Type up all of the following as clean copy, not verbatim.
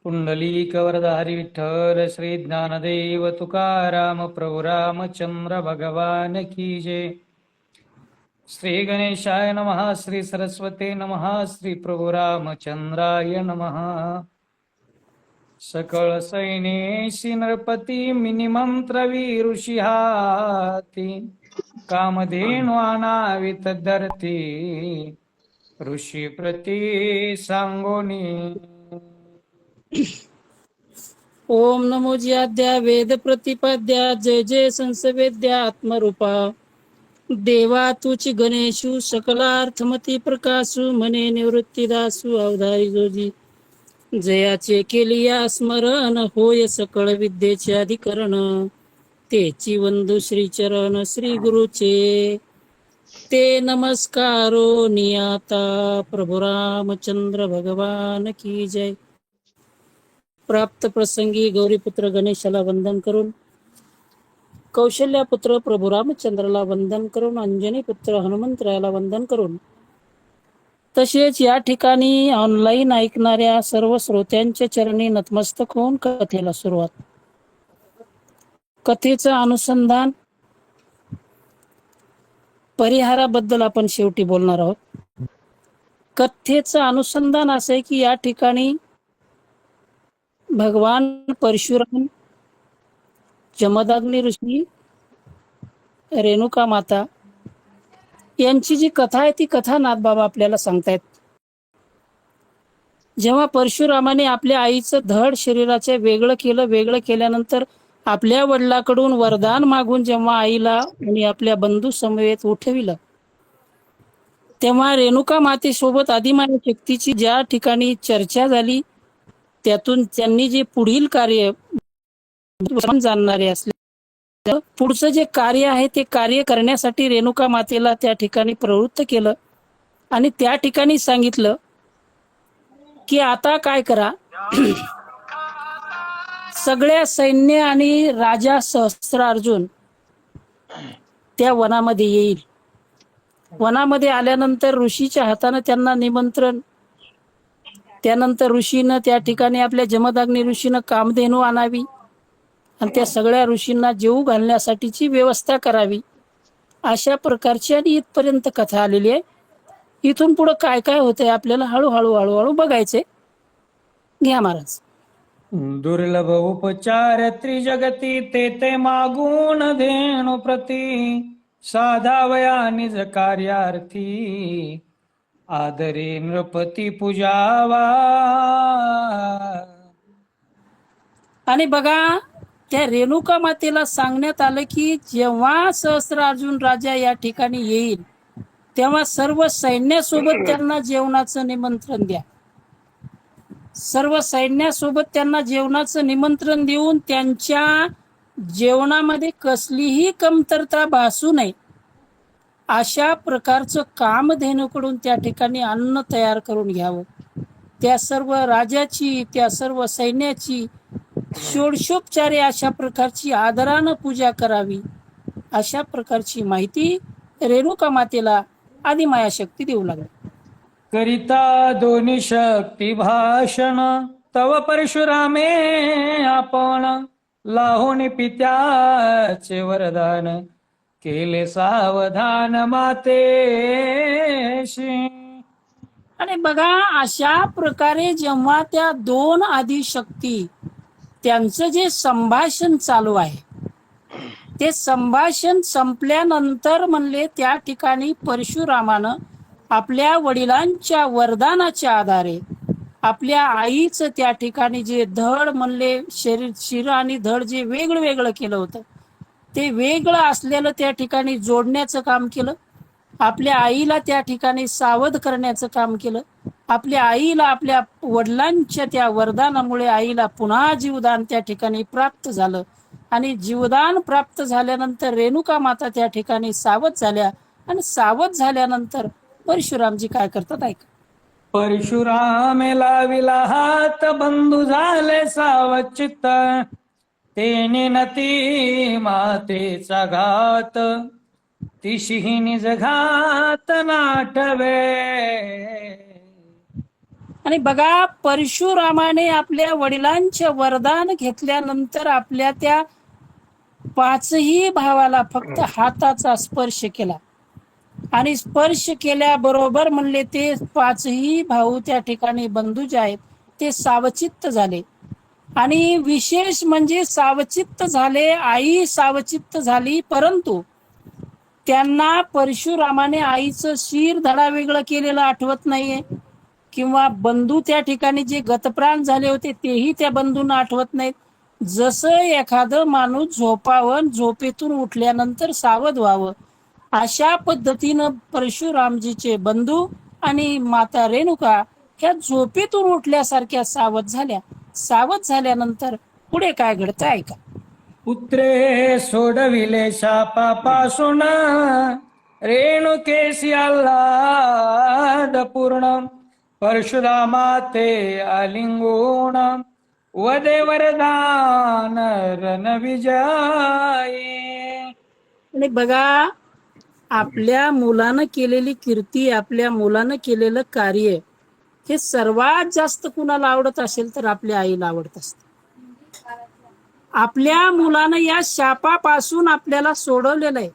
पुंडलीकवरधारी विठ्ठल श्री ज्ञानदेव तुकाराम प्रभु रामचंद्र भगवान की जय. श्री गणेशाय नमः. श्री सरस्वते नमः. श्री प्रभु रामचंद्राय नमः. सकळ सैन्येशी नरपती मिनिमंत्रवी ऋषी हाती कामधेनु अनावित धरती ऋषी प्रती सांगोनी. ओम नमो ज्याद्या वेद प्रतिपद्या जय जय संसवेद्या आत्मरूपा देवा तुची गणेशू सकलार्थमती प्रकाशू म्हणे निवृत्तीदासू अवधारी जोजी जयाचे केलिया स्मरण होय सकळ विद्येचे अधिकरण तेची वंदू श्री चरण श्री गुरुचे ते नमस्कारो नियाता प्रभु रामचंद्र भगवान की जय. प्राप्त प्रसंगी गौरीपुत्र गणेशाला वंदन करून, कौशल्यापुत्र प्रभु रामचंद्राला वंदन करून, अंजनी पुत्र हनुमंतरायाला वंदन करून, तसेच या ठिकाणी ऑनलाईन ऐकणाऱ्या सर्व श्रोत्यांच्या चरणी नतमस्तक होऊन कथेला सुरुवात. कथेचं अनुसंधान परिहाराबद्दल आपण शेवटी बोलणार आहोत. कथेचं अनुसंधान असं आहे की या ठिकाणी भगवान परशुराम, जमदग्नी ऋषी, रेणुका माता यांची जी कथा आहे ती कथा नाथबाबा आपल्याला सांगतायत. जेव्हा परशुरामाने आपल्या आईचं धड शरीराचे वेगळं केल्यानंतर आपल्या वडिलाकडून वरदान मागून जेव्हा आईला आणि आपल्या बंधू समवेत उठविलं, तेव्हा रेणुका मातेसोबत आदिमाया शक्तीची ज्या ठिकाणी चर्चा झाली, त्यातून त्यांनी जे पुढील कार्य जाणणारे असले, पुढचं जे कार्य आहे ते कार्य करण्यासाठी रेणुका मातेला त्या ठिकाणी प्रवृत्त केलं आणि त्या ठिकाणी सांगितलं की आता काय करा, सगळ्या सैन्य आणि राजा सहस्त्रार्जुन त्या वनामध्ये येईल. वनामध्ये आल्यानंतर ऋषीच्या हातानं त्यांना निमंत्रण. त्यानंतर ऋषीनं त्या ठिकाणी आपल्या जमदग्नी ऋषीनं कामधेनू आणावी आणि त्या सगळ्या ऋषींना जेवू घालण्यासाठीची व्यवस्था करावी. अशा प्रकारची आणि इथपर्यंत कथा आलेली आहे. इथून पुढे काय काय होतंय आपल्याला हळूहळू बघायचे. घ्या महाराज. दुर्लभ उपचार त्रिजगती ते मागून धेनु प्रती साधावया निज कार्यार्थी आदरे नृपती पूजावा. आणि बघा, त्या रेणुका मातेला सांगण्यात आलं की जेव्हा सहस्त्रार्जुन राजा या ठिकाणी येईल तेव्हा सर्व सैन्यासोबत त्यांना जेवणाचं निमंत्रण द्या. सर्व सैन्यासोबत त्यांना जेवणाचं निमंत्रण देऊन त्यांच्या जेवणामध्ये कसलीही कमतरता भासू नये अशा प्रकारचं कामधेनूकडून त्या ठिकाणी अन्न तयार करून घ्यावं. त्या सर्व राजाची, त्या सर्व सैन्याची षोडशोपचारे अशा प्रकारची आदरानं पूजा करावी. अशा प्रकारची माहिती रेणुका मातेला आदिमाया शक्ती देऊ लागली. करिता दोन्ही शक्ती भाषण तव परशुरामे आपण लाहोनी पित्याचे वरदान केले सावधान मातेशी. आणि बघा, अशा प्रकारे जेव्हा त्या दोन आदिशक्ती त्यांचं जे संभाषण चालू आहे ते संभाषण संपल्यानंतर म्हणले त्या ठिकाणी परशुरामानं आपल्या वडिलांच्या वरदानाच्या आधारे आपल्या आईचं त्या ठिकाणी जे धड म्हणले शिर आणि धड जे वेगळं केलं होतं ते वेगळं असलेलं त्या ठिकाणी जोडण्याचं काम केलं. आपल्या आईला त्या ठिकाणी सावध करण्याचं काम केलं. आपल्या आईला आपल्या वडिलांच्या त्या वरदानामुळे आईला पुन्हा जीवदान त्या ठिकाणी प्राप्त झालं आणि जीवदान प्राप्त झाल्यानंतर रेणुका माता त्या ठिकाणी सावध झाल्या आणि सावध झाल्यानंतर परशुरामजी काय करतात ऐका. परशुरामे लाविला हात बंधू झाले सावचित्त तेने नती मातेचा घात तिशीही निज घात नाटवे. आणि बघा, परशुरामाने आपल्या वडिलांचे वरदान घेतल्यानंतर आपल्या त्या पाचही भावाला फक्त हाताचा स्पर्श केला आणि स्पर्श केल्याबरोबर म्हणले ते पाचही भाऊ त्या ठिकाणी बंधू जे आहेत ते सावचित्त झाले. आणि विशेष म्हणजे सावचित्त झाले, आई सावचित्त झाली, परंतु त्यांना परशुरामाने आईचं शिर धडा वेगळं केलेलं आठवत नाहीये, किंवा बंधू त्या ठिकाणी जे गतप्राण झाले होते तेही त्या बंधूंना आठवत नाहीत. जसं एखादं माणूस झोपावं, झोपेतून उठल्यानंतर सावध व्हावं, अशा पद्धतीनं परशुरामजीचे बंधू आणि माता रेणुका ह्या झोपेतून उठल्यासारख्या सावध झाल्या. सावध झाल्यानंतर पुढे काय घडतं ऐका. पुत्रे सोडविले शापापासून, रेणुकेशी आल्हाद पूर्ण, परशुरामा ते आलिंगून, वदे वरदान रणविजयी. आणि बघा, आपल्या मुलानं केलेली कीर्ती, आपल्या मुलानं केलेलं कार्य हे सर्वात जास्त कुणाला आवडत असेल तर आपल्या आईला आवडत असते. आपल्या मुलानं या शापापासून आपल्याला सोडवलेलं आहे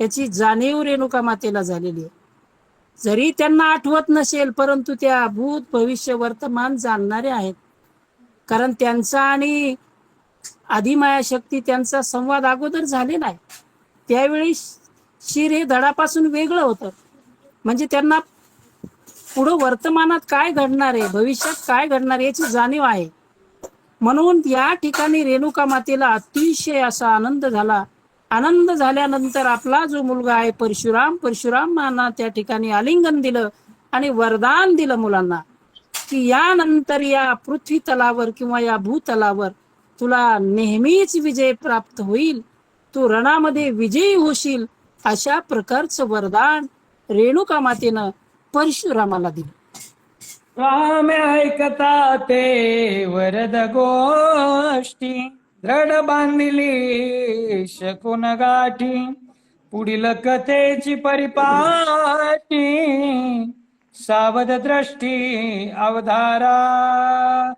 याची जाणीव रेणुका मातेला झालेली आहे. जरी त्यांना आठवत नसेल, परंतु त्या भूत भविष्य वर्तमान जाणणारे आहेत. कारण त्यांचा आणि आदिमाया शक्ती त्यांचा संवाद अगोदर झालेला आहे. त्यावेळी शिर हे धडापासून वेगळं होतं, म्हणजे त्यांना पुढं वर्तमानात काय घडणार आहे, भविष्यात काय घडणार याची जाणीव आहे. म्हणून या ठिकाणी रेणुका मातेला अतिशय असा आनंद झाला. आनंद झाल्यानंतर आपला जो मुलगा आहे परशुरामांना त्या ठिकाणी आलिंगन दिलं आणि वरदान दिलं मुलांना, की यानंतर या पृथ्वी तलावर किंवा या भूतलावर तुला नेहमीच विजय प्राप्त होईल, तू रणामध्ये विजयी होशील, अशा प्रकारचं वरदान रेणुका मातेनं परशुरामाला दिलं. राम ऐकता ते वरद गोष्टी, दृढ बांधिली शकून गाठी, पुढील कथेची परिपाटी, सावध दृष्टी अवधारा.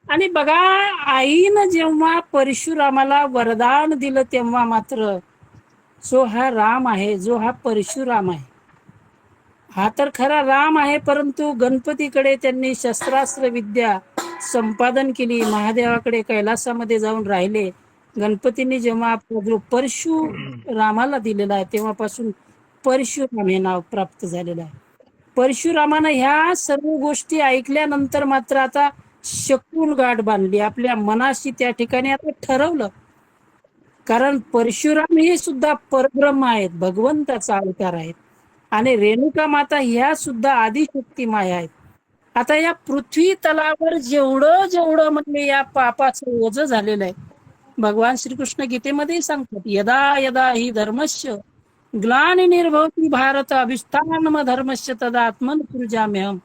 आणि बघा, आईनं जेव्हा परशुरामाला वरदान दिलं तेव्हा मात्र जो हा राम आहे, जो हा परशुराम आहे, हा तर खरा राम आहे, परंतु गणपतीकडे त्यांनी शस्त्रास्त्र विद्या संपादन केली, महादेवाकडे कैलासामध्ये जाऊन राहिले. गणपतींनी जेव्हा आपला जो परशुरामाला दिलेला आहे तेव्हापासून परशुराम हे नाव प्राप्त झालेलं आहे. परशुरामानं ह्या सर्व गोष्टी ऐकल्यानंतर मात्र आता शकून गाठ बांधली, आपल्या मनाशी त्या ठिकाणी आता ठरवलं. कारण परशुराम हे सुद्धा परब्रह्म आहेत, भगवंताचा अवतार आहेत, आणि रेणुका माता ह्या सुद्धा आदिशक्ती माया आहेत. आता या पृथ्वी तलावर जेवढं जेवढं म्हणजे या पापाचं ओझं झालेलं आहे, भगवान श्रीकृष्ण गीतेमध्ये सांगतात, यदा यदा ही धर्मस्य ग्लानिर्भवति भारत अभिष्टानम धर्मस्य तदा आत्मनसृजाम्यहम्.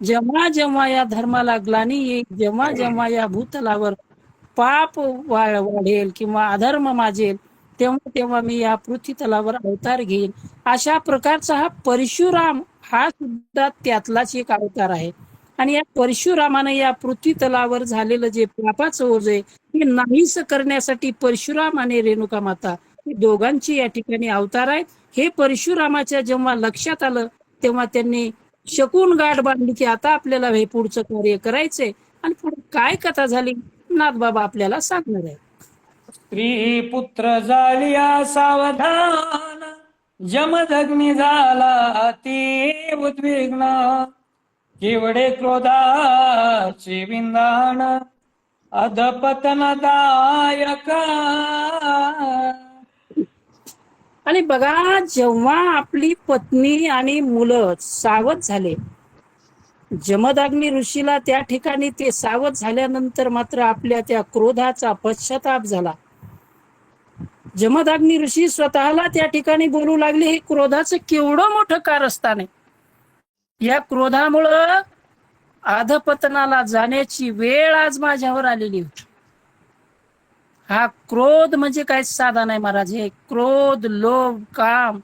जेव्हा जेव्हा या धर्माला ग्लानी येईल, जेव्हा जेव्हा या भूतलावर पाप वाढेल किंवा अधर्म माजेल, तेव्हा तेव्हा मी या पृथ्वी तलावर अवतार घेईन. अशा प्रकारचा हा परशुराम हा सुद्धा त्यातलाच एक अवतार आहे. आणि या परशुरामाने या पृथ्वी तलावर झालेलं जे पापाचं ओझ आहे हे नाहीस करण्यासाठी परशुराम आणि रेणुका माता हे दोघांची या ठिकाणी अवतार आहेत. हे परशुरामाच्या जेव्हा लक्षात आलं तेव्हा त्यांनी शकून गाठ बांधली की आता आपल्याला हे पुढचं कार्य करायचंय. आणि पुढे काय कथा झाली नाथबाबा आपल्याला सांगणार आहे. स्त्री पुत्र झालिया सावधान, जमदग्नी झाला अति उद्विग्न, केवढे क्रोधाचे विंदाण, अधपतनदायक. आणि बघा, जेव्हा आपली पत्नी आणि मुलं सावध झाले, जमदग्नी ऋषीला त्या ठिकाणी ते सावध झाल्यानंतर मात्र आपल्या त्या क्रोधाचा पश्चाताप झाला. जमदग्नी ऋषी स्वतःला त्या ठिकाणी बोलू लागले, हे क्रोधाचं केवढं मोठं कारस्थान आहे. या क्रोधामुळं अधपतनाला जाण्याची वेळ आज माझ्यावर आलेली होती. हा क्रोध म्हणजे काय साधा नाही महाराज. हे क्रोध, लोभ, काम,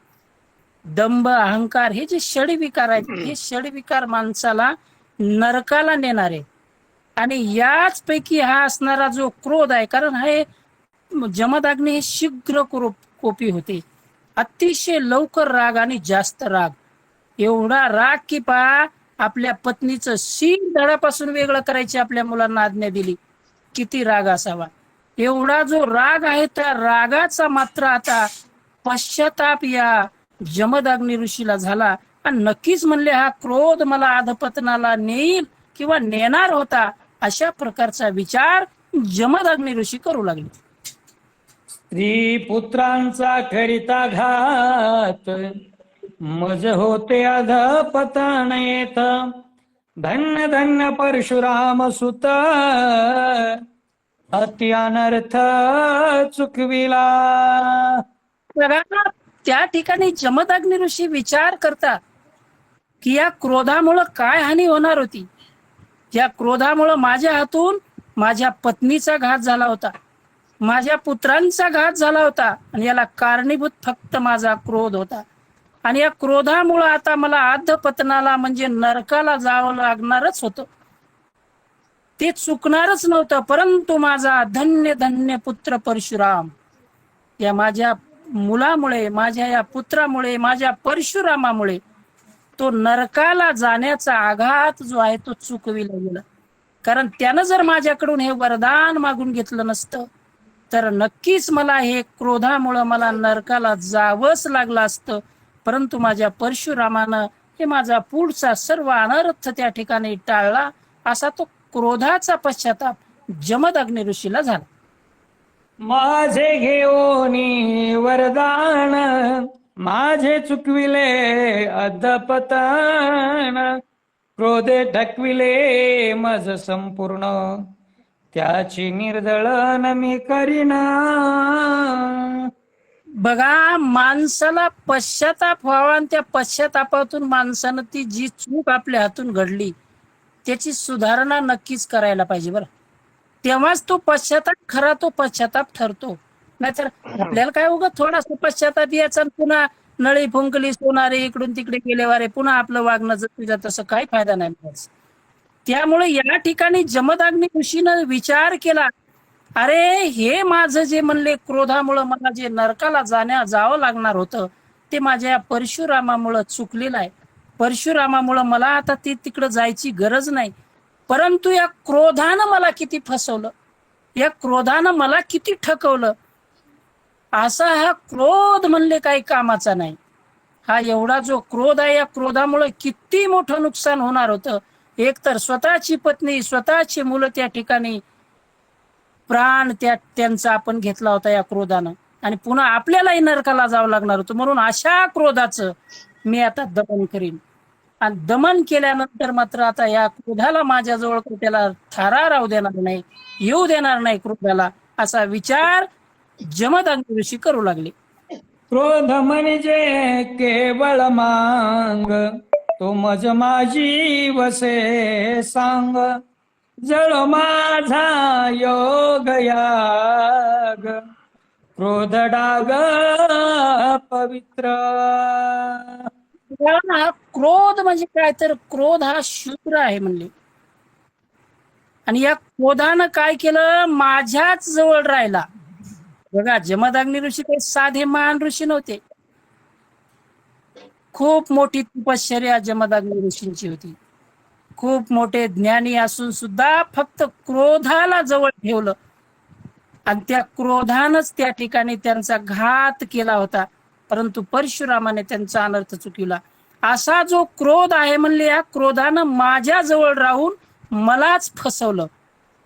दंभ, अहंकार हे जे षडविकार आहेत, हे षडविकार माणसाला नरकाला नेणारे. आणि याच पैकी हा असणारा जो क्रोध आहे, कारण हे जमदग्नी हे शीघ्र कोपी होते, अतिशय लवकर राग आणि जास्त राग. एवढा राग की आपल्या पत्नीचं शीर धडापासून वेगळं करायची आपल्या मुलांना आज्ञा दिली. किती राग असावा. एवढा जो राग आहे, त्या रागाचा मात्र आता पश्चाताप या जमदग्नी ऋषीला झाला. आणि नक्कीच म्हणले हा क्रोध मला अधपतनाला नेईल किंवा नेणार होता, अशा प्रकारचा विचार जमदग्नी ऋषी करू लागले. स्त्री पुत्रांचा करिता घात, मज होते अधपतन येत. धन्य धन्य परशुराम सुत, अति अनर्थ चुकविला. त्या ठिकाणी जमदग्नी ऋषी विचार करतात की या क्रोधामुळं काय हानी होणार होती. या क्रोधामुळं माझ्या हातून माझ्या पत्नीचा घात झाला होता, माझ्या पुत्रांचा घात झाला होता, आणि याला कारणीभूत फक्त माझा क्रोध होता. आणि या क्रोधामुळं आता मला अधपतनाला म्हणजे नरकाला जावं लागणारच होतं. ते चुकणारच नव्हतं. परंतु माझा धन्य धन्य पुत्र परशुराम, या माझ्या मुलामुळे, माझ्या या पुत्रामुळे, माझ्या परशुरामामुळे तो नरकाला जाण्याचा आघात जो आहे तो चुकविला गेला. कारण त्यानं जर माझ्याकडून हे वरदान मागून घेतलं नसतं तर नक्कीच मला हे क्रोधामुळं मला नरकाला जावंच लागलं असतं. परंतु माझ्या परशुरामानं हे माझा पुढचा सर्व अनर्थ त्या ठिकाणी टाळला. असा तो क्रोधाचा पश्चाताप जमदग्नी ऋषीला झाला. माझे घेऊनी वरदान, माझे चुकविले अधपतन. क्रोधे ढकविले मज संपूर्ण, त्याची निर्दळन मी करीना. बघा, माणसाला पश्चाताप व्हावा आणि त्या पश्चातापातून माणसानं ती जी चूक आपल्या हातून घडली त्याची सुधारणा नक्कीच करायला पाहिजे. बरं, तेव्हाच तो पश्चाताप खरा तो पश्चाताप ठरतो. नाहीतर आपल्याला काय उगाच थोडासा पश्चाताप यायचा पुन्हा नळी फुंकली सोनारे इकडून तिकडे गेलेवारे पुन्हा आपलं वागणं जर तसं काही फायदा नाही. त्यामुळे या ठिकाणी जमदग्नी ऋषीनं विचार केला, अरे हे माझं जे म्हणले क्रोधामुळं मला जे नरकाला जावं लागणार होतं ते माझ्या परशुरामामुळं चुकलेलं आहे. परशुरामामुळं मला आता ती तिकडं जायची गरज नाही. परंतु या क्रोधानं मला किती फसवलं, या क्रोधानं मला किती ठकवलं. असा हा क्रोध म्हणले काही कामाचा नाही. हा एवढा जो क्रोध आहे, या क्रोधामुळे किती मोठं नुकसान होणार होतं. एकतर स्वतःची पत्नी, स्वतःची मुलं त्या ठिकाणी प्राण त्यांचा आपण घेतला होता या क्रोधानं, आणि पुन्हा आपल्यालाही नरकाला जावं लागणार होतं. म्हणून अशा क्रोधाचं मी आता दमन करीन. आणि दमन केल्यानंतर मात्र आता या क्रोधाला माझ्याजवळ त्याला थारा राहू देणार नाही, येऊ देणार नाही क्रोधाला, असा विचार जमदग्नी ऋषी करू लागले. क्रोध म्हणजे केवळ मांग, तो मज माझी वसे सांग. जळ माझा योग याग, क्रोध डाग पवित्र. हा क्रोध म्हणजे काय, तर क्रोध हा शूद्र आहे म्हणले. आणि या क्रोधानं काय केलं, माझ्याच जवळ राहिला. बघा, जमदग्नी ऋषी काही साधे महान ऋषी नव्हते. खूप मोठी तपश्चर्या जमदग्नी ऋषींची होती. खूप मोठे ज्ञानी असून सुद्धा फक्त क्रोधाला जवळ ठेवलं आणि त्या क्रोधानच त्या ठिकाणी त्यांचा घात केला होता. परंतु परशुरामाने त्यांचा अनर्थ चुकविला. असा जो क्रोध आहे म्हणले, या क्रोधानं माझ्या जवळ राहून मलाच फसवलं.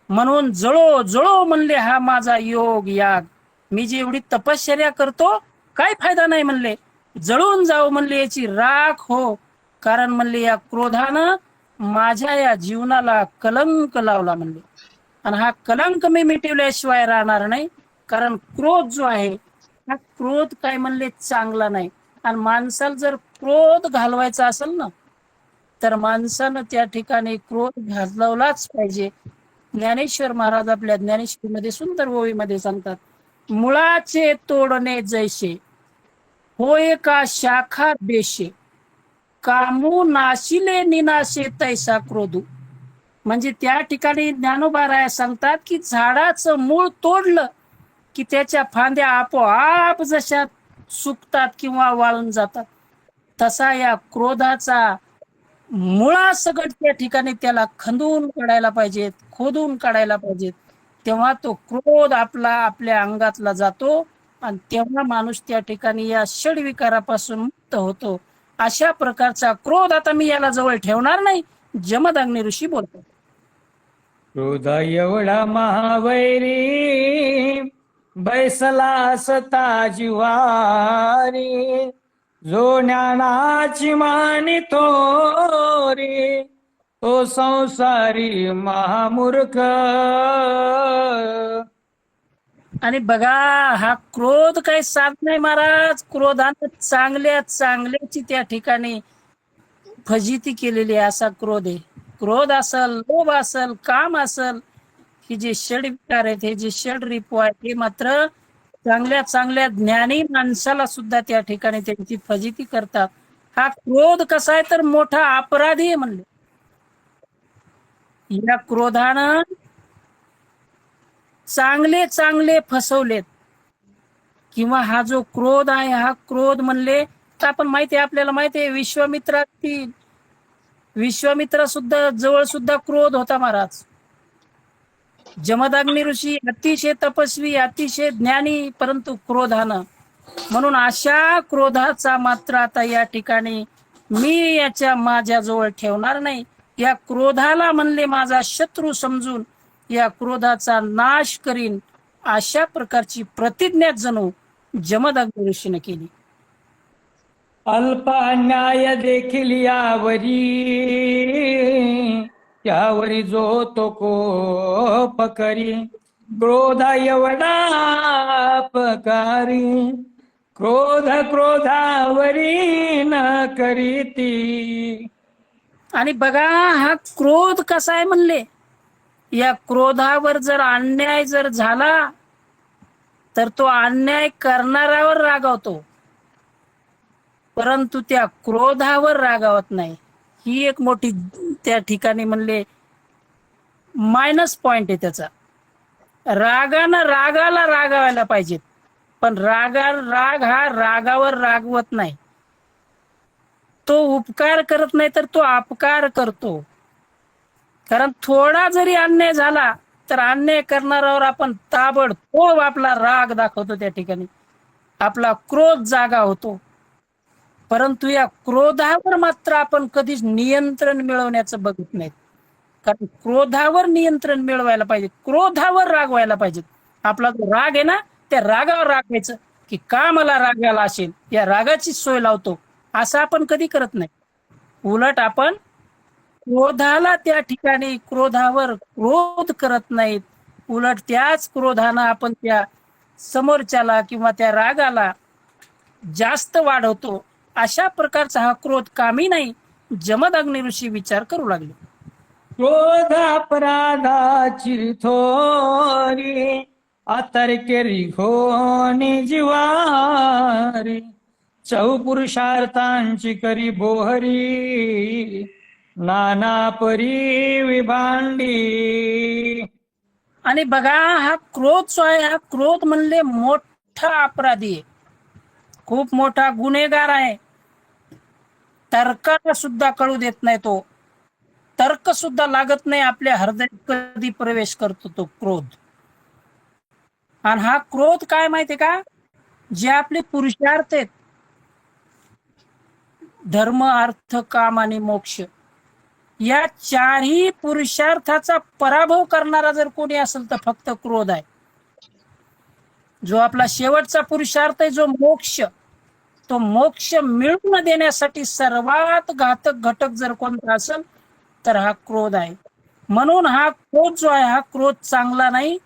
म्हणून जळो जळो म्हणले हा माझा योग याग. मी जी एवढी तपश्चर्या करतो काय फायदा नाही म्हणले, जळून जाऊ म्हणले, याची राख हो. कारण म्हणले या क्रोधानं माझ्या या जीवनाला कलंक लावला म्हणले, आणि हा कलंक मी मिटवल्याशिवाय राहणार नाही. कारण क्रोध जो आहे हा क्रोध काय म्हणले चांगला नाही. आणि माणसाला जर क्रोध घालवायचा असेल ना तर माणसानं त्या ठिकाणी क्रोध घालवलाच पाहिजे. ज्ञानेश्वर महाराज आपल्या ज्ञानेश्वरीमध्ये सुंदर ओवीमध्ये सांगतात, मुळाचे तोडणे जैसे होय का शाखा देशे, कामू नाशिले निनाशे तैसा क्रोधू. म्हणजे त्या ठिकाणी ज्ञानोबा राया सांगतात की झाडाचं मूळ तोडलं की त्याच्या फांद्या आपोआप जशा सुकतात किंवा वाळून जातात, तसा या क्रोधाचा मुळासकट त्या ठिकाणी त्याला खंदून काढायला पाहिजेत, खोदून काढायला पाहिजेत. तेव्हा तो क्रोध आपल्या अंगातला जातो आणि तेव्हा माणूस त्या ठिकाणी या षडविकारापासून मुक्त होतो. अशा प्रकारचा क्रोध, आता मी याला जवळ ठेवणार नाही, जमदग्नी ऋषी बोलतात. क्रोध एवढा महावैरी बैसला असता जिवारी, जो ज्ञानाची मानी थोरी, तो संसारी महामूर्ख. आणि बघा, हा क्रोध काही साध नाही महाराज. क्रोधानं चांगल्याची त्या ठिकाणी फजिती केलेली आहे, असा क्रोध आहे. क्रोध असल, लोभ असल, काम असल, ही जे षडविकार आहेत, हे जे षडरिपू आहेत, हे मात्र चांगल्या ज्ञानी माणसाला सुद्धा त्या ठिकाणी त्यांची फजिती करतात. हा क्रोध कसा आहे तर मोठा अपराधी आहे म्हणले. या क्रोधानं चांगले फसवलेत. किंवा हा जो क्रोध आहे, हा क्रोध म्हणले तर आपण आपल्याला माहिती आहे, विश्वामित्रा सुद्धा जवळ सुद्धा क्रोध होता महाराज. जमदग्नी ऋषी अतिशय तपस्वी, अतिशय ज्ञानी, परंतु क्रोधानं. म्हणून अशा क्रोधाचा मात्र आता या ठिकाणी मी माझ्याजवळ ठेवणार नाही. या क्रोधाला म्हणले माझा शत्रू समजून या क्रोधाचा नाश करीन, अशा प्रकारची प्रतिज्ञा जणू जमदग्नी ऋषीने केली. अल्प अन्याय देखील यावरी जो तो कोप करी, क्रोध एवढा अपकारी, क्रोधावरी न करीती. आणि बघा, हा क्रोध कसा आहे म्हणले, या क्रोधावर जर अन्याय जर झाला तर तो अन्याय करणाऱ्यावर रागावतो, परंतु त्या क्रोधावर रागावत नाही. ही एक मोठी त्या ठिकाणी म्हणले मायनस पॉइंट आहे त्याचा. रागाला रागावायला पाहिजेत, पण राग हा रागावर रागवत नाही. तो उपकार करत नाही तर तो अपकार करतो. कारण थोडा जरी अन्याय झाला तर अन्याय करणाऱ्यावर आपण ताबडतोब आपला राग दाखवतो, त्या ठिकाणी आपला क्रोध जागा होतो. परंतु या क्रोधावर मात्र आपण कधीच नियंत्रण मिळवण्याचं बघत नाहीत. कारण क्रोधावर नियंत्रण मिळवायला पाहिजे, क्रोधावर रागवायला पाहिजे. आपला जो राग आहे ना, त्या रागावर रागवायचं की का मला राग आला असेल, या रागाची सोय लावतो, असं आपण कधी करत नाही. उलट आपण क्रोधाला त्या ठिकाणी क्रोधावर क्रोध करत नाहीत, उलट त्याच क्रोधानं आपण त्या समोरच्याला किंवा त्या रागाला जास्त वाढवतो. अशा प्रकारचा हा क्रोध कामी नाही. जमदग्नी ऋषी विचार करू लागले. क्रोध अपराधाची थोरी, अतर्के रिघोनी जिवारी, चौपुरुषार्थांची करी बोहरी, नाना परी विभांडी. आणि बघा, हा क्रोध जो आहे, हा क्रोध म्हणले मोठा अपराधी आहे, खूप मोठा गुन्हेगार आहे. तर्काला सुद्धा कळू देत नाही तो, तर्क सुद्धा लागत नाही आपल्या हृदयात कधी प्रवेश करतो तो क्रोध. आणि हा क्रोध काय माहितीये का, जे आपले पुरुषार्थ आहेत, धर्म, अर्थ, काम आणि मोक्ष, या चारही पुरुषार्थाचा पराभव करणारा जर कोणी असेल तर फक्त क्रोध आहे. जो आपला शेवटचा पुरुषार्थ आहे, जो मोक्ष, तो मोक्ष मिळवून देण्यासाठी सर्वात घातक घटक जर कोणता असेल तर हा क्रोध आहे. म्हणून हा क्रोध जो आहे, हा क्रोध चांगला नाही.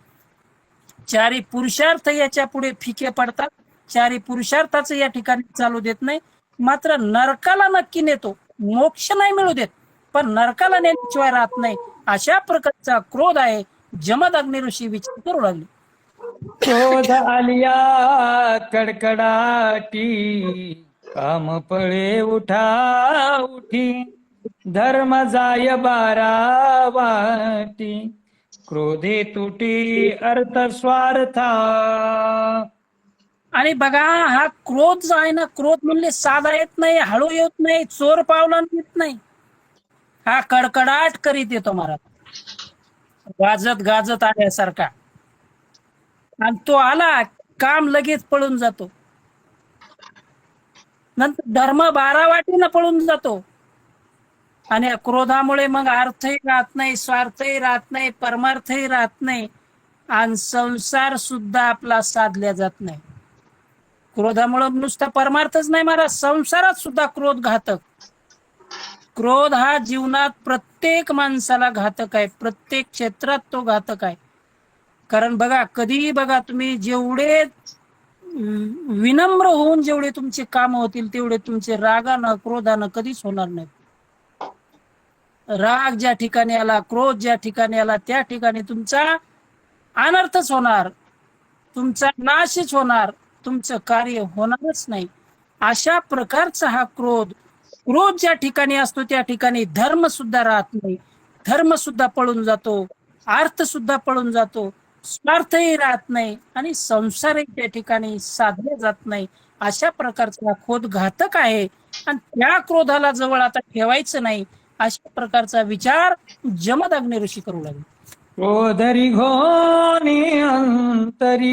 चारी पुरुषार्थ याच्या पुढे फिके पडतात, चारी पुरुषार्थाचं या ठिकाणी चालू देत नाही, मात्र नरकाला नक्की नेतो. मोक्ष नाही मिळू देत, पण नरकाला नेण्याशिवाय राहत नाही. अशा प्रकारचा क्रोध आहे. जमदग्नी ऋषी विचार करू लागले. क्रोध आलिया कडकडाटी, काम पळे उठा उठी, धर्म जाय बारा वाटी, क्रोधे तुटी अर्थ स्वार्था. आणि बघा हा क्रोध जो आहे ना, क्रोध म्हणले साधा येत नाही, हळू येत नाही, चोर पावलान येत नाही. हा कडकडाट करीत येतो महाराज, गाजत गाजत आल्यासारखा. आणि तो आला काम लगेच पळून जातो. नंतर धर्म 12 वाटीनं पळून जातो. आणि या क्रोधामुळे मग अर्थही राहत नाही, स्वार्थही राहत नाही, परमार्थही राहत नाही, आणि संसार सुद्धा आपला साधल्या जात नाही. क्रोधामुळे नुसता परमार्थच नाही महाराज, संसारात सुद्धा क्रोध घातक. क्रोध हा जीवनात प्रत्येक माणसाला घातक आहे, प्रत्येक क्षेत्रात तो घातक आहे. कारण बघा, कधीही बघा तुम्ही, जेवढे विनम्र होऊन जेवढे तुमचे काम होतील तेवढे तुमचे रागानं क्रोधानं कधीच होणार नाही. राग ज्या ठिकाणी आला, क्रोध ज्या ठिकाणी आला, त्या ठिकाणी तुमचा अनर्थच होणार, तुमचा नाशच होणार, तुमचं कार्य होणारच नाही. अशा प्रकारचा हा क्रोध, क्रोध ज्या ठिकाणी असतो त्या ठिकाणी धर्म सुद्धा राहत नाही, धर्म सुद्धा पळून जातो, अर्थ सुद्धा पळून जातो, स्वार्थही राहत नाही, आणि संसारही त्या ठिकाणी साधले जात नाही. अशा प्रकारचा हा क्रोध घातक आहे. आणि त्या क्रोधाला जवळ आता ठेवायचं नाही, अशा प्रकारचा विचार जमदग्नी ऋषी करू लागले. क्रोधरी घोनी अंतरी,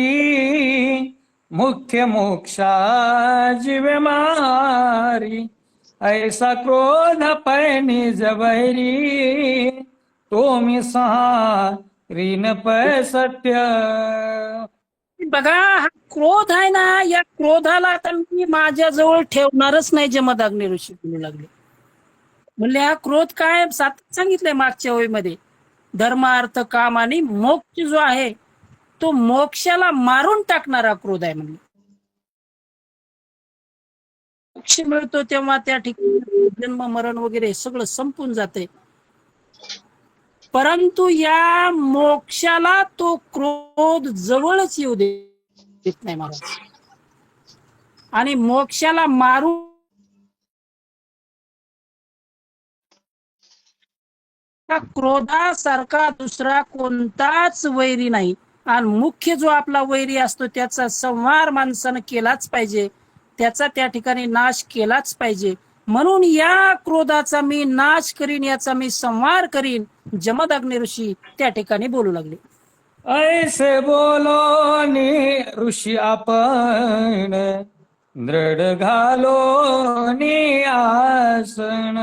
मुख्य मोक्षा जीवे मारी, ऐसा क्रोध पैनी जबैरी, तो मी सहा ऋण पै सत्य. बघा हा क्रोध आहे ना, या क्रोधाला आता मी माझ्याजवळ ठेवणारच नाही, जमदग्नी ऋषी बोलू लागले. म्हणले हा क्रोध काय, सात सांगितलंय मागच्या ओळीमध्ये, धर्म अर्थ काम आणि मोक्ष जो आहे तो मोक्षाला मारून टाकणारा क्रोध आहे. म्हणजे मोक्ष मिळतो तेव्हा त्या ठिकाणी जन्म मरण वगैरे सगळं संपून जाते, परंतु या मोक्षाला तो क्रोध जवळच येऊ देत नाही महाराज. आणि मोक्षाला मारून क्रोधासारखा दुसरा कोणताच वैरी नाही. आणि मुख्य जो आपला वैरी असतो त्याचा संहार माणसानं केलाच पाहिजे, त्याचा त्या ठिकाणी नाश केलाच पाहिजे. म्हणून या क्रोधाचा मी नाश करीन, याचा मी संहार करीन, जमदग्नी ऋषी त्या ठिकाणी बोलू लागले. ऐसे बोलो नि ऋषी आपण, दृढ घालो नि आसन,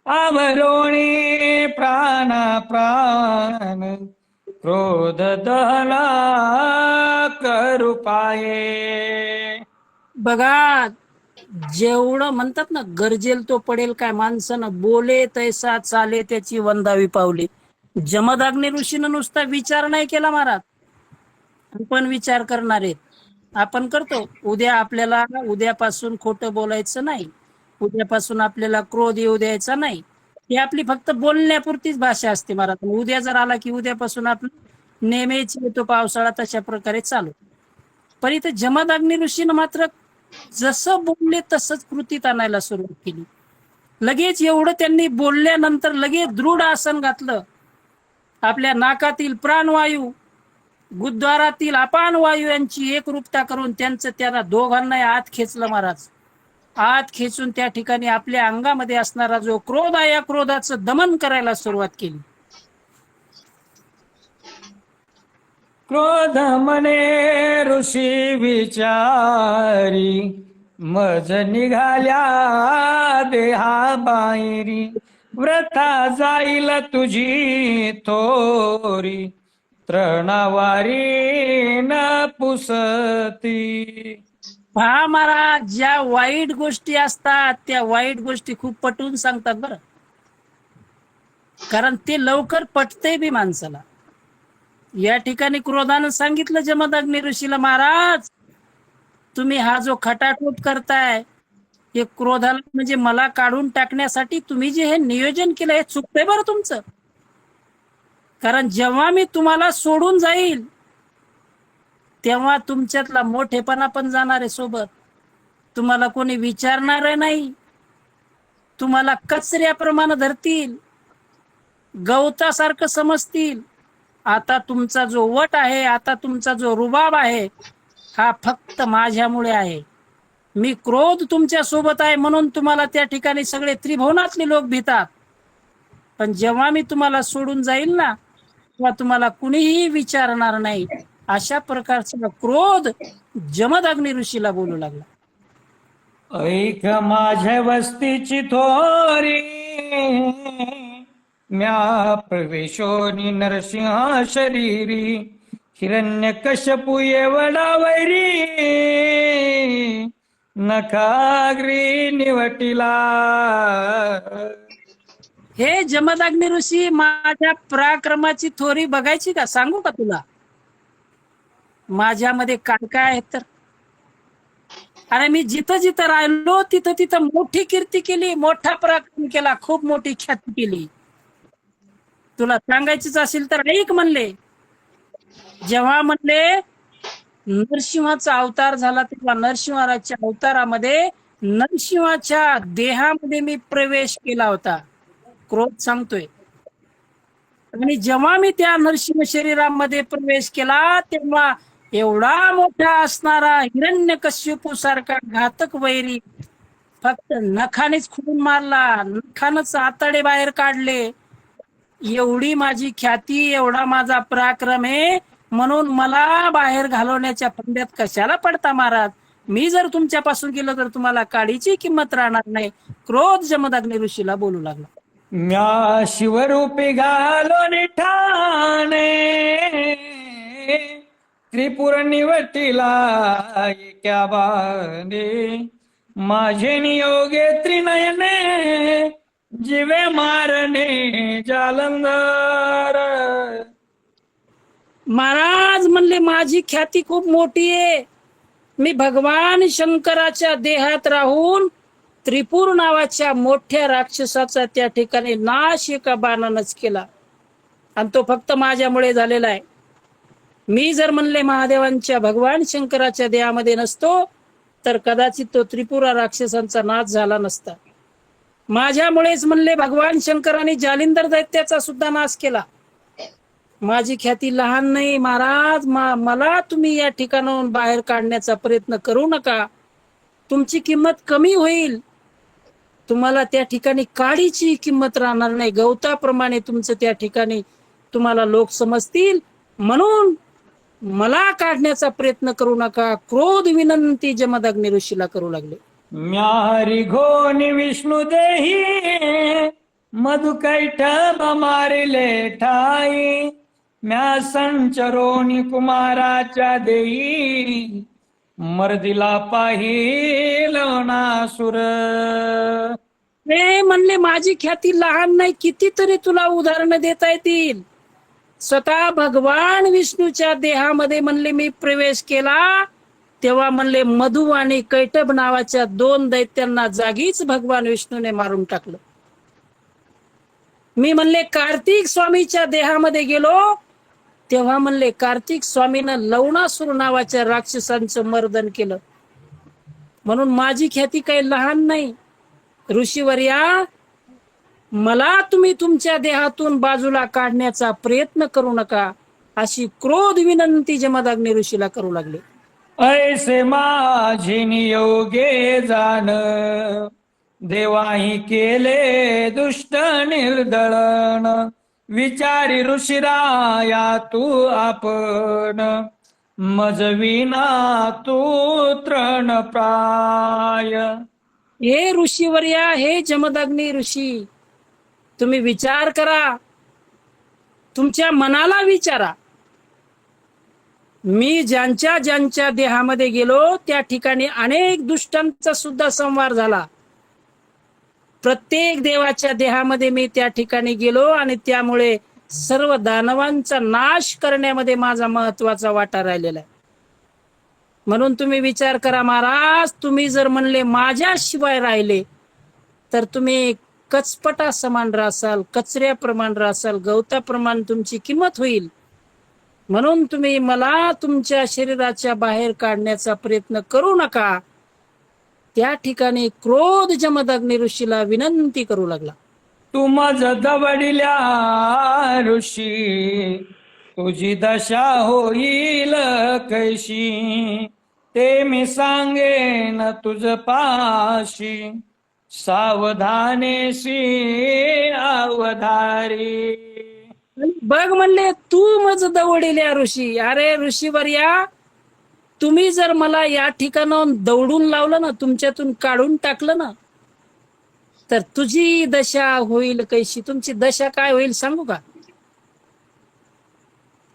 आवरोणी प्राणा प्राण, क्रोध दहना करू पाये. बघा, जेवढं म्हणतात ना, गरजेल तो पडेल काय, माणसानं बोले तैसा चाले त्याची वंदावी पावले. जमदग्नी ऋषीनं नुसता विचार नाही केला महाराज, आपण विचार करणार आहेत. आपण करतो, उद्या आपल्याला, उद्यापासून खोटं बोलायचं नाही, उद्यापासून आपल्याला क्रोध येऊ द्यायचा नाही, ही आपली फक्त बोलण्यापुरतीच भाषा असते महाराज. उद्या जर आला की उद्यापासून आपण नेहमीच येतो पावसाळा, तशा प्रकारे चालू. पण इथे जमदग्नी ऋषीनं मात्र जसं बोलले तसंच कृतीत आणायला सुरुवात केली. लगेच एवढं त्यांनी बोलल्यानंतर लगेच दृढ आसन घातलं. आपल्या नाकातील प्राणवायू, गुद्वारातील अपान वायू यांची एकरूपता करून त्यांना दोघांना आत खेचलं महाराज. आत खेचून त्या ठिकाणी आपल्या अंगामध्ये असणारा जो क्रोध आहे, या क्रोधाचं दमन करायला सुरुवात केली. क्रोध मने ऋषी विचारी, मज निघाल्या देहा बाहेरी, व्रता जाईल तुझी थोरी, तृणावारी न पुसती. पहा महाराज, ज्या वाईट गोष्टी असतात त्या वाईट गोष्टी खूप पटवून सांगतात बरं, कारण ते लवकर पटते बी माणसाला. या ठिकाणी क्रोधानं सांगितलं जमदग्नी ऋषीला, महाराज तुम्ही हा जो खटाटोप करताय, हे क्रोधाला म्हणजे मला काढून टाकण्यासाठी तुम्ही जे हे नियोजन केलं, हे चुकतंय बरं तुमचं. कारण जेव्हा मी तुम्हाला सोडून जाईल तेव्हा तुमच्यातला मोठेपणा पण जाणार आहे सोबत. तुम्हाला कोणी विचारणार नाही, तुम्हाला कचऱ्याप्रमाणे धरतील, गवतासारखं समजतील. आता तुमचा जो वट आहे, आता तुमचा जो रुबाब आहे, हा फक्त माझ्यामुळे आहे. मी क्रोध तुमच्या सोबत आहे म्हणून तुम्हाला त्या ठिकाणी सगळे त्रिभुवनातले लोक भीतात. पण जेव्हा मी तुम्हाला सोडून जाईल ना, तेव्हा तुम्हाला कुणीही विचारणार नाही. अशा प्रकारचा क्रोध जमदग्नी ऋषीला बोलू लागला. ऐक माझ्या वस्तीची थोरी, म्या प्रवेशोनी नरसिंह शरीरी, हिरण्यकश्यपू एवढा वैरी, नखाग्री निवटिला. हे जमदग्नी ऋषी, माझ्या पराक्रमाची थोरी बघायची का? सांगू का तुला माझ्यामध्ये काय काय आहे तर? अरे मी जिथं जिथं राहिलो तिथं तिथं मोठी कीर्ती केली, मोठा पराक्रम केला, खूप मोठी ख्याती केली. तुला सांगायचीच असेल तर ऐक. म्हणले जेव्हा म्हणले नरसिंहाचा अवतार झाला, तेव्हा नरसिंहाच्या अवतारामध्ये नरसिंहाच्या देहामध्ये मी प्रवेश केला होता. क्रोध सांगतोय. आणि जेव्हा मी त्या नरसिंह शरीरामध्ये प्रवेश केला, तेव्हा एवढा मोठा असणारा हिरण्यकश्यपू सारखा घातक वैरी फक्त नखानेच खुडून मारला, नखानच आतडे बाहेर काढले. एवढी माझी ख्याती, एवढा माझा पराक्रम आहे, म्हणून मला बाहेर घालवण्याच्या फंद्यात कशाला पडता महाराज? मी जर तुमच्यापासून गेलो तर तुम्हाला काडीची किंमत राहणार नाही. क्रोध जमदग्नी ऋषीला बोलू लागला. म्या शिवरूपी घालो निठाणे, त्रिपुर निवटिला क्या बांधे, माझे नियोगे त्रिनयने, जीवे मारणे जालंधर. महाराज म्हणले माझी ख्याती खूप मोठी आहे. मी भगवान शंकराच्या देहात राहून त्रिपुर नावाच्या मोठ्या राक्षसाचा त्या ठिकाणी नाश एका बाणानच केला, आणि तो फक्त माझ्यामुळे झालेला आहे. मी जर म्हणले महादेवांच्या भगवान शंकराच्या देहामध्ये नसतो तर कदाचित तो त्रिपुरा राक्षसांचा नाश झाला नसता. माझ्यामुळेच म्हणले भगवान शंकरांनी जालिंदर दैत्याचा सुद्धा नाश केला. माझी ख्याती लहान नाही महाराज. मला तुम्ही या ठिकाणाहून बाहेर काढण्याचा प्रयत्न करू नका. तुमची किंमत कमी होईल, तुम्हाला त्या ठिकाणी काडीची किंमत राहणार नाही. गवताप्रमाणे तुमचं त्या ठिकाणी तुम्हाला लोक समजतील, म्हणून मला काढण्याचा प्रयत्न करू नका. क्रोध विनंती जमदग्नी ऋषीला करू लागले. म्या हरी घोनी विष्णू देही, मधुकैठभ मारिले ठाई, म्या संचरोनी कुमाराच्या देई, मर्दिला पाहिल नासुर. हे म्हणले माझी ख्याती लहान नाही. कितीतरी तुला उदाहरणं देता येतील. स्वतः भगवान विष्णूच्या देहामध्ये म्हणले मी प्रवेश केला, तेव्हा म्हणले मधु आणि कैटभ नावाच्या 2 दैत्यांना जागीच भगवान विष्णूने मारून टाकलं. मी म्हणले कार्तिक स्वामीच्या देहामध्ये गेलो, तेव्हा म्हणले कार्तिक स्वामीनं लवणासूर नावाच्या राक्षसांचं मर्दन केलं. म्हणून माझी ख्याती काही लहान नाही. ऋषीवर्या, मला तुम्ही तुमच्या देहातून बाजूला काढण्याचा प्रयत्न करू नका, अशी क्रोध विनंती जमदग्नी ऋषीला करू लागले. ऐसे माझी नियोगे जाण, देवाही केले दुष्ट निर्दळण, विचारी ऋषिराया तू आपण, मजविना तू तृण प्राय. हे ऋषीवर्या, हे जमदग्नी ऋषी, तुम्ही विचार करा, तुमच्या मनाला विचारा. मी ज्यांच्या ज्यांच्या देहामध्ये गेलो त्या ठिकाणी अनेक दुष्टांचा सुद्धा संहार झाला. प्रत्येक देवाच्या देहामध्ये मी त्या ठिकाणी गेलो आणि त्यामुळे सर्व दानवांचा नाश करण्यामध्ये माझा महत्वाचा वाटा राहिलेला आहे. म्हणून तुम्ही विचार करा महाराज, तुम्ही जर म्हणले माझ्याशिवाय राहिले तर तुम्ही कचपटा समान रासाल, कचऱ्याप्रमाण रासाल, गवताप्रमाण तुमची किंमत होईल. म्हणून तुम्ही मला तुमच्या शरीराच्या बाहेर काढण्याचा प्रयत्न करू नका. त्या ठिकाणी क्रोध जमदग्नी ऋषीला विनंती करू लागला. तू मज दवडिल्या ऋषी, तुझी दशा होईल कैशी, ते मी सांगेन तुझ पाशी, सावधानेशी अवधारी. बघ म्हणले, तू मज दवडिल्या ऋषी. अरे ऋषीवर्या, तुम्ही जर मला या ठिकाणाहून दौडून लावलं ना, तुमच्यातून काढून टाकलं ना, तर तुझी दशा होईल कैशी. तुमची दशा काय होईल सांगू का?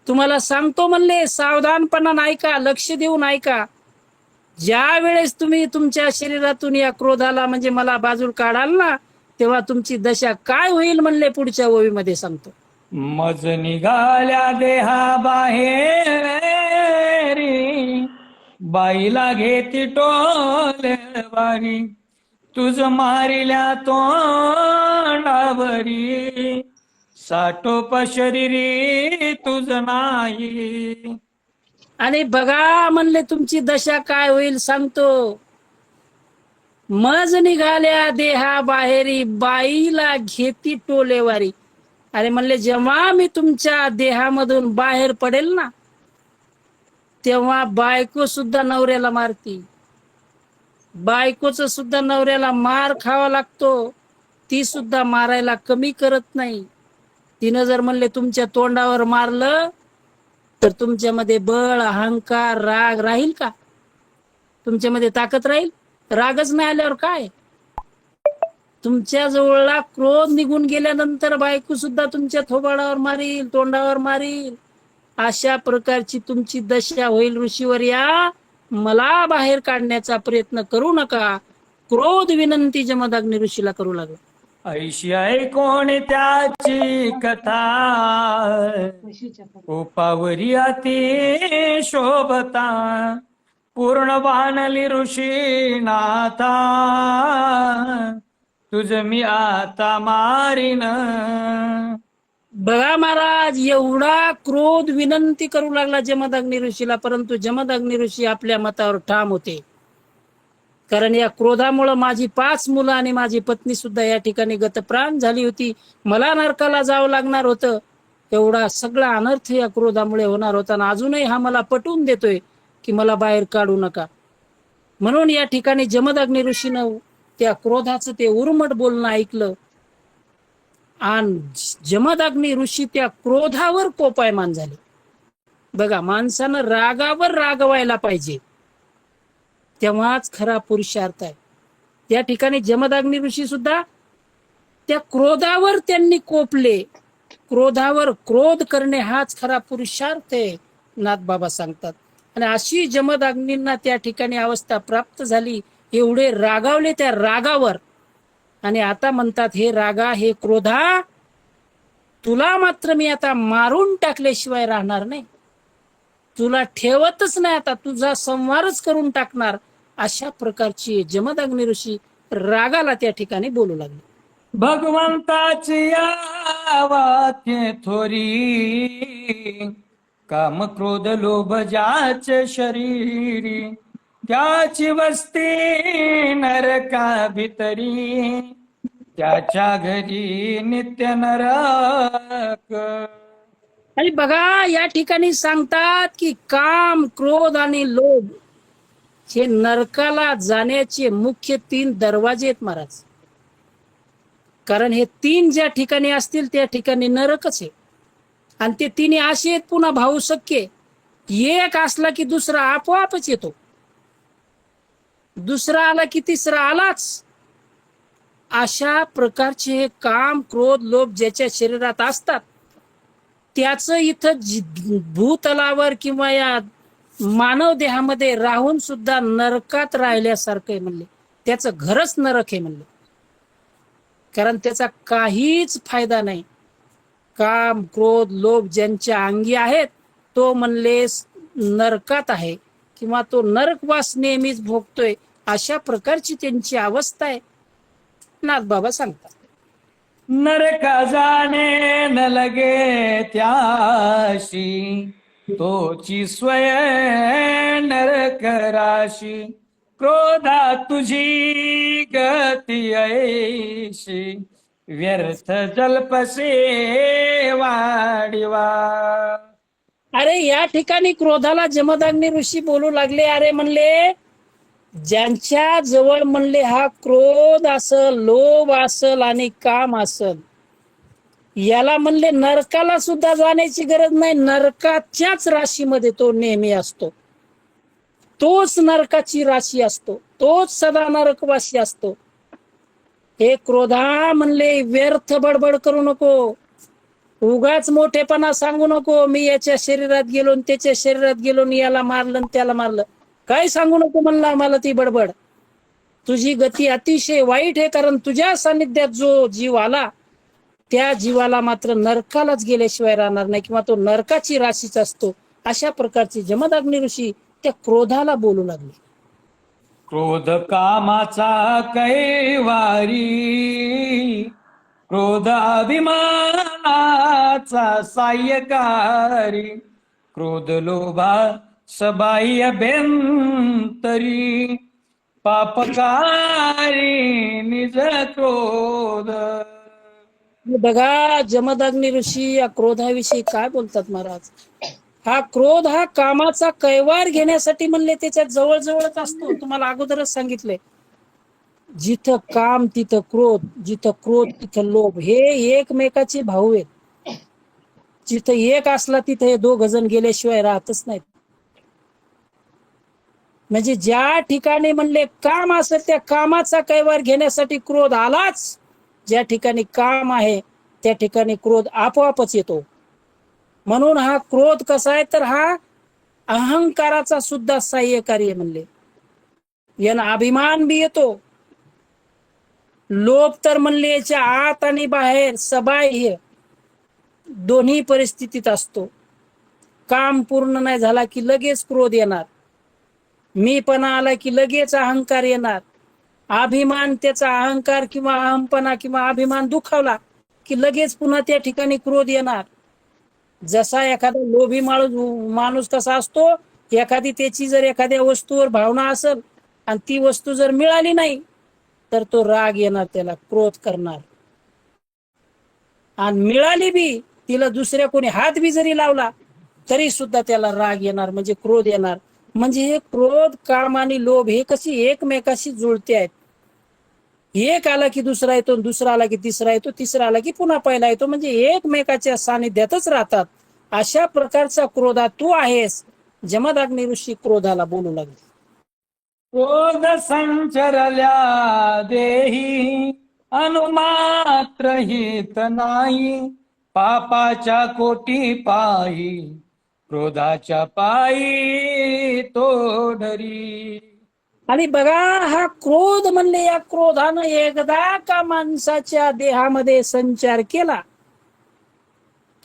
तुम्हाला सांगतो म्हणले, सावधानपणा ऐका, लक्ष देऊन ऐका. ज्या वेळेस तुम्ही तुमच्या शरीरातून या क्रोधाला म्हणजे मला बाजूला काढाल ना, तेव्हा तुमची दशा काय होईल म्हणले पुढच्या ओळीमध्ये सांगतो. मज निघाल्या देहा बाहेरी, बाईला घेती टोलवारी, तुझ मारिल्या तोंडावरी, साठोप शरीरी तुझ नाही. आणि बघा म्हणले, तुमची दशा काय होईल सांगतो. मज निघाल्या देहा बाहेरी, बाईला घेती टोलेवारी. अरे म्हणले, जेव्हा मी तुमच्या देहामधून बाहेर पडेल ना, तेव्हा बायको सुद्धा नवऱ्याला मारती. बायकोच सुद्धा नवऱ्याला मार खावा लागतो. ती सुद्धा मारायला कमी करत नाही. तिनं जर म्हणले तुमच्या तोंडावर मारलं, तर तुमच्यामध्ये बळ, अहंकार, राग राहील का? तुमच्यामध्ये ताकद राहील? रागच नाही आल्यावर काय? तुमच्या जवळला क्रोध निघून गेल्यानंतर बायको सुद्धा तुमच्या थोबाडावर मारील, तोंडावर मारील. अशा प्रकारची तुमची दशा होईल ऋषीवर्या. मला बाहेर काढण्याचा प्रयत्न करू नका. क्रोध विनंती जमदग्नी ऋषीला करू लागला. ऐशी ऐकोण त्याची कथा, कोपावरी अति शोभता, पूर्ण बाणली ऋषी नाथा, तुझ मी आता मारीन. बघा महाराज, एवढा क्रोध विनंती करू लागला जमदग्नी ऋषीला, परंतु जमदग्नी ऋषी आपल्या मतावर ठाम होते. कारण या क्रोधामुळे माझी 5 मुलं आणि माझी पत्नी सुद्धा या ठिकाणी गतप्राण झाली होती. मला नरकाला जावं लागणार होतं. एवढा सगळा अनर्थ या क्रोधामुळे होणार होता. आणि अजूनही हा मला पटवून देतोय की मला बाहेर काढू नका. म्हणून या ठिकाणी जमदग्नी ऋषीनं त्या क्रोधाचं ते उर्मट बोलणं ऐकलं. आणि जमदग्नी ऋषी त्या क्रोधावर कोपायमान झाले. बघा, माणसानं रागावर रागवायला पाहिजे, तेव्हाच खरा पुरुषार्थ आहे. त्या ठिकाणी जमदग्नी ऋषी सुद्धा त्या क्रोधावर त्यांनी कोपले. क्रोधावर क्रोध करणे हाच खरा पुरुषार्थ आहे, नाथबाबा सांगतात. आणि अशी जमदग्नींना त्या ठिकाणी अवस्था प्राप्त झाली. एवढे रागावले त्या रागावर. आणि आता म्हणतात, हे रागा, हे क्रोधा, तुला मात्र मी आता मारून टाकल्याशिवाय राहणार नाही. तुला ठेवतच नाही, आता तुझा संहारच करून टाकणार. अशा प्रकारची जमदग्नी ऋषी रागाला त्या ठिकाणी बोलू लागले. भगवंताची वाक्ये थोरी, काम क्रोध लोभ ज्याचे शरीरी, त्याची वस्ती नरका भितरी, त्याच्या घरी नित्य नरक. आणि बघा, या ठिकाणी सांगतात की काम, क्रोध आणि लोभ हे नरकाला जाण्याचे मुख्य 3 दरवाजे आहेत महाराज. कारण हे 3 ज्या ठिकाणी असतील त्या ठिकाणी नरकच आहे. आणि ते 3 असे आहेत पुन्हा भाऊ सख्खे. एक असला की दुसरा आपोआपच येतो, दुसरा आला की तिसरा आलाच. अशा प्रकारचे हे काम, क्रोध, लोभ ज्याच्या शरीरात असतात, त्याचं इथं भूतलावर किंवा या मानव देहामध्ये राहून सुद्धा नरकात राहिल्यासारखं आहे म्हणले. त्याचं घरच नरक आहे म्हणले. कारण त्याचा काहीच फायदा नाही. काम, क्रोध, लोभ ज्यांच्या अंगी आहेत, तो म्हणले नरकात आहे किंवा तो नरकवास नेहमीच भोगतोय. अशा प्रकारची त्यांची अवस्था आहे, नाथबाबा सांगतात. नरका जाणे न लगे त्याशी, तोची स्वय नरक राशी, क्रोधा तुझी गती ऐशी, व्यर्थ जल्पसे वाडिवा. अरे या ठिकाणी क्रोधाला जमदग्नी ऋषी बोलू लागले, अरे म्हणले ज्यांच्या जवळ म्हणले हा क्रोध असल, लोभ असल आणि काम असल, याला म्हणले नरकाला सुद्धा जाण्याची गरज नाही, नरकाच्याच राशीमध्ये तो नेहमी असतो, तोच नरकाची राशी असतो, तोच सदा नरकवासी असतो. हे क्रोधा म्हणले व्यर्थ बडबड करू नको, उगाच मोठेपणा सांगू नको, मी याच्या शरीरात गेलो आणि त्याच्या शरीरात गेलो आणि याला मारलं आणि त्याला मारलं, काय सांगू नको म्हणला मला ती बडबड. तुझी गती अतिशय वाईट आहे, कारण तुझ्या सानिध्यात जो जीव आला त्या जीवाला मात्र नरकालाच गेल्याशिवाय राहणार नाही, किंवा तो नरकाची राशीच असतो. अशा प्रकारचे जमदग्नी ऋषी त्या क्रोधाला बोलू लागले. क्रोध कामाचा कैवारी, क्रोध अभिमानाचा साह्यकारी, क्रोध लोभा सबाह्य अभ्यंतरी, पापकारी निज क्रोध. बघा जमदग्नी ऋषी या क्रोधाविषयी काय बोलतात महाराज. हा क्रोध हा कामाचा कैवार घेण्यासाठी म्हणले त्याच्या जवळजवळच असतो. तुम्हाला अगोदरच सांगितले, जिथं काम तिथं क्रोध, जिथं क्रोध तिथं लोभ, हे एकमेकाचे भाऊ आहेत. जिथं एक असला तिथं हे दोघ जण गेल्याशिवाय राहतच नाहीत. म्हणजे ज्या ठिकाणी म्हणले काम असेल त्या कामाचा कैवार घेण्यासाठी क्रोध आलाच, ज्या ठिकाणी काम आहे त्या ठिकाणी क्रोध आपोआपच येतो. म्हणून हा क्रोध कसा आहे, तर हा अहंकाराचा सुद्धा सहाय्यकारी आहे म्हणले. यानं अभिमान बी येतो. लोभ तर म्हणले याच्या आत आणि बाहेर सबाह्य दोन्ही परिस्थितीत असतो. काम पूर्ण नाही झाला की लगेच क्रोध येणार, मीपणा आला की लगेच अहंकार येणार, अभिमान त्याचा अहंकार किंवा अहमपणा किंवा अभिमान दुखावला की लगेच पुन्हा त्या ठिकाणी क्रोध येणार. जसा एखादा लोभी माणूस कसा असतो, एखादी त्याची जर एखाद्या वस्तूवर भावना असेल आणि ती वस्तू जर मिळाली नाही तर तो राग येणार, त्याला क्रोध करणार. आणि मिळाली बी, तिला दुसऱ्या कोणी हात बी जरी लावला तरी सुद्धा त्याला राग येणार, म्हणजे क्रोध येणार. म्हणजे हे क्रोध, काम आणि लोभ हे कशी एकमेकाशी जुळते आहेत. एक आला की दुसरा येतो, दुसरा आला की तिसरा येतो, तिसरा आला की पुन्हा पहिला येतो, म्हणजे एकमेकाच्या सानिध्यातच राहतात. अशा प्रकारचा क्रोधा तू आहेस. जमदग्नी ऋषी क्रोधाला बोलू लागले. क्रोध संचरल्या देही, अनुमात्र हित नाही, पापाच्या कोटी पायी, क्रोधाच्या पायी तो डरी. आणि बघा हा क्रोध म्हणले, या क्रोधानं एकदा का माणसाच्या देहामध्ये संचार केला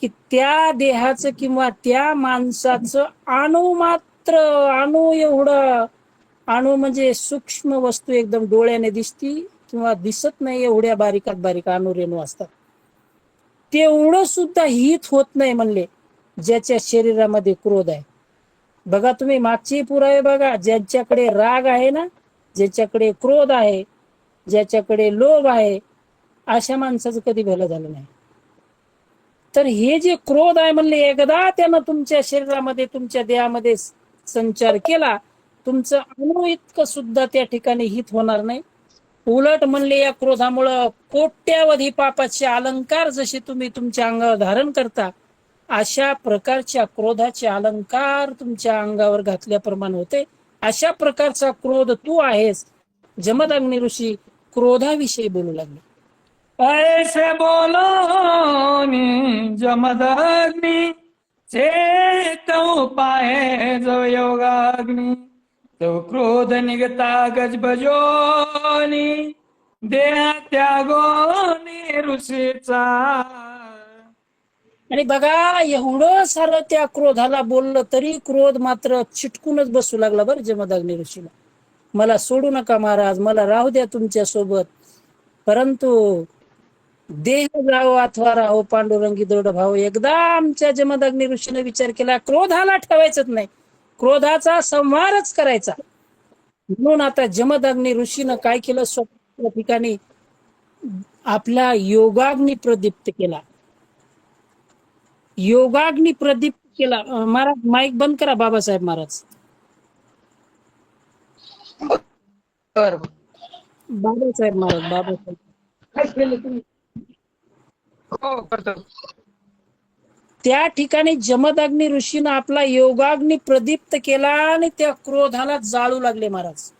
की त्या देहाचं किंवा त्या माणसाचं अणुमात्र, अणु एवढं, अणु म्हणजे सूक्ष्म वस्तू एकदम डोळ्याने दिसती किंवा दिसत नाही एवढ्या बारीकात बारीक अणुरेणू असतात, तेवढं सुद्धा हित होत नाही म्हणले ज्याच्या शरीरामध्ये क्रोध आहे. बघा तुम्ही मागचे पुरावे बघा, ज्यांच्याकडे राग आहे ना, ज्याच्याकडे क्रोध आहे, ज्याच्याकडे लोभ आहे, अशा माणसाचं कधी भलं झालं नाही. तर हे जे क्रोध आहे म्हणले, एकदा त्यानं तुमच्या शरीरामध्ये, तुमच्या देहामध्ये संचार केला, तुमचं अणु इतकं सुद्धा त्या ठिकाणी हित होणार नाही. उलट म्हणले या क्रोधामुळं कोट्यावधी पापाचे अलंकार जसे तुम्ही तुमच्या अंगावर धारण करता, अशा प्रकारच्या क्रोधाचे अलंकार तुमच्या अंगावर घातल्याप्रमाणे होते. अशा प्रकारचा क्रोध तू आहेस. जमदग्नी ऋषी क्रोधाविषयी बोलू लागले. ऐसे बोलोनी जमदग्नी, चेतऊ पाहे जो योगाग्नी, तो क्रोध निघता गजबजोनी, देह त्यागोनी ऋषीचा. आणि बघा एवढं सारं त्या क्रोधाला बोललं तरी क्रोध मात्र चिटकूनच बसू लागला बरं जमदग्नी ऋषीला. मला सोडू नका महाराज, मला राहू द्या तुमच्या सोबत, परंतु देह जावो अथवा राहो पांडुरंगी दृढ भाव. एकदा आमच्या जमदग्नी ऋषीने विचार केला, क्रोधाला ठेवायचंच नाही, क्रोधाचा संहारच करायचा. म्हणून आता जमदग्नी ऋषीनं काय केलं, स्वतः ठिकाणी आपला योगाग्नी प्रदीप्त केला. योगाग्नी प्रदीप्त केला. महाराज माईक बंद करा, बाबासाहेब महाराज. बर बाबासाहेब महाराज, बाबासाहेब. हो करतो. त्या ठिकाणी जमदग्नी ऋषीनं आपला योगाग्नी प्रदीप्त केला आणि त्या क्रोधाला जाळू लागले महाराज.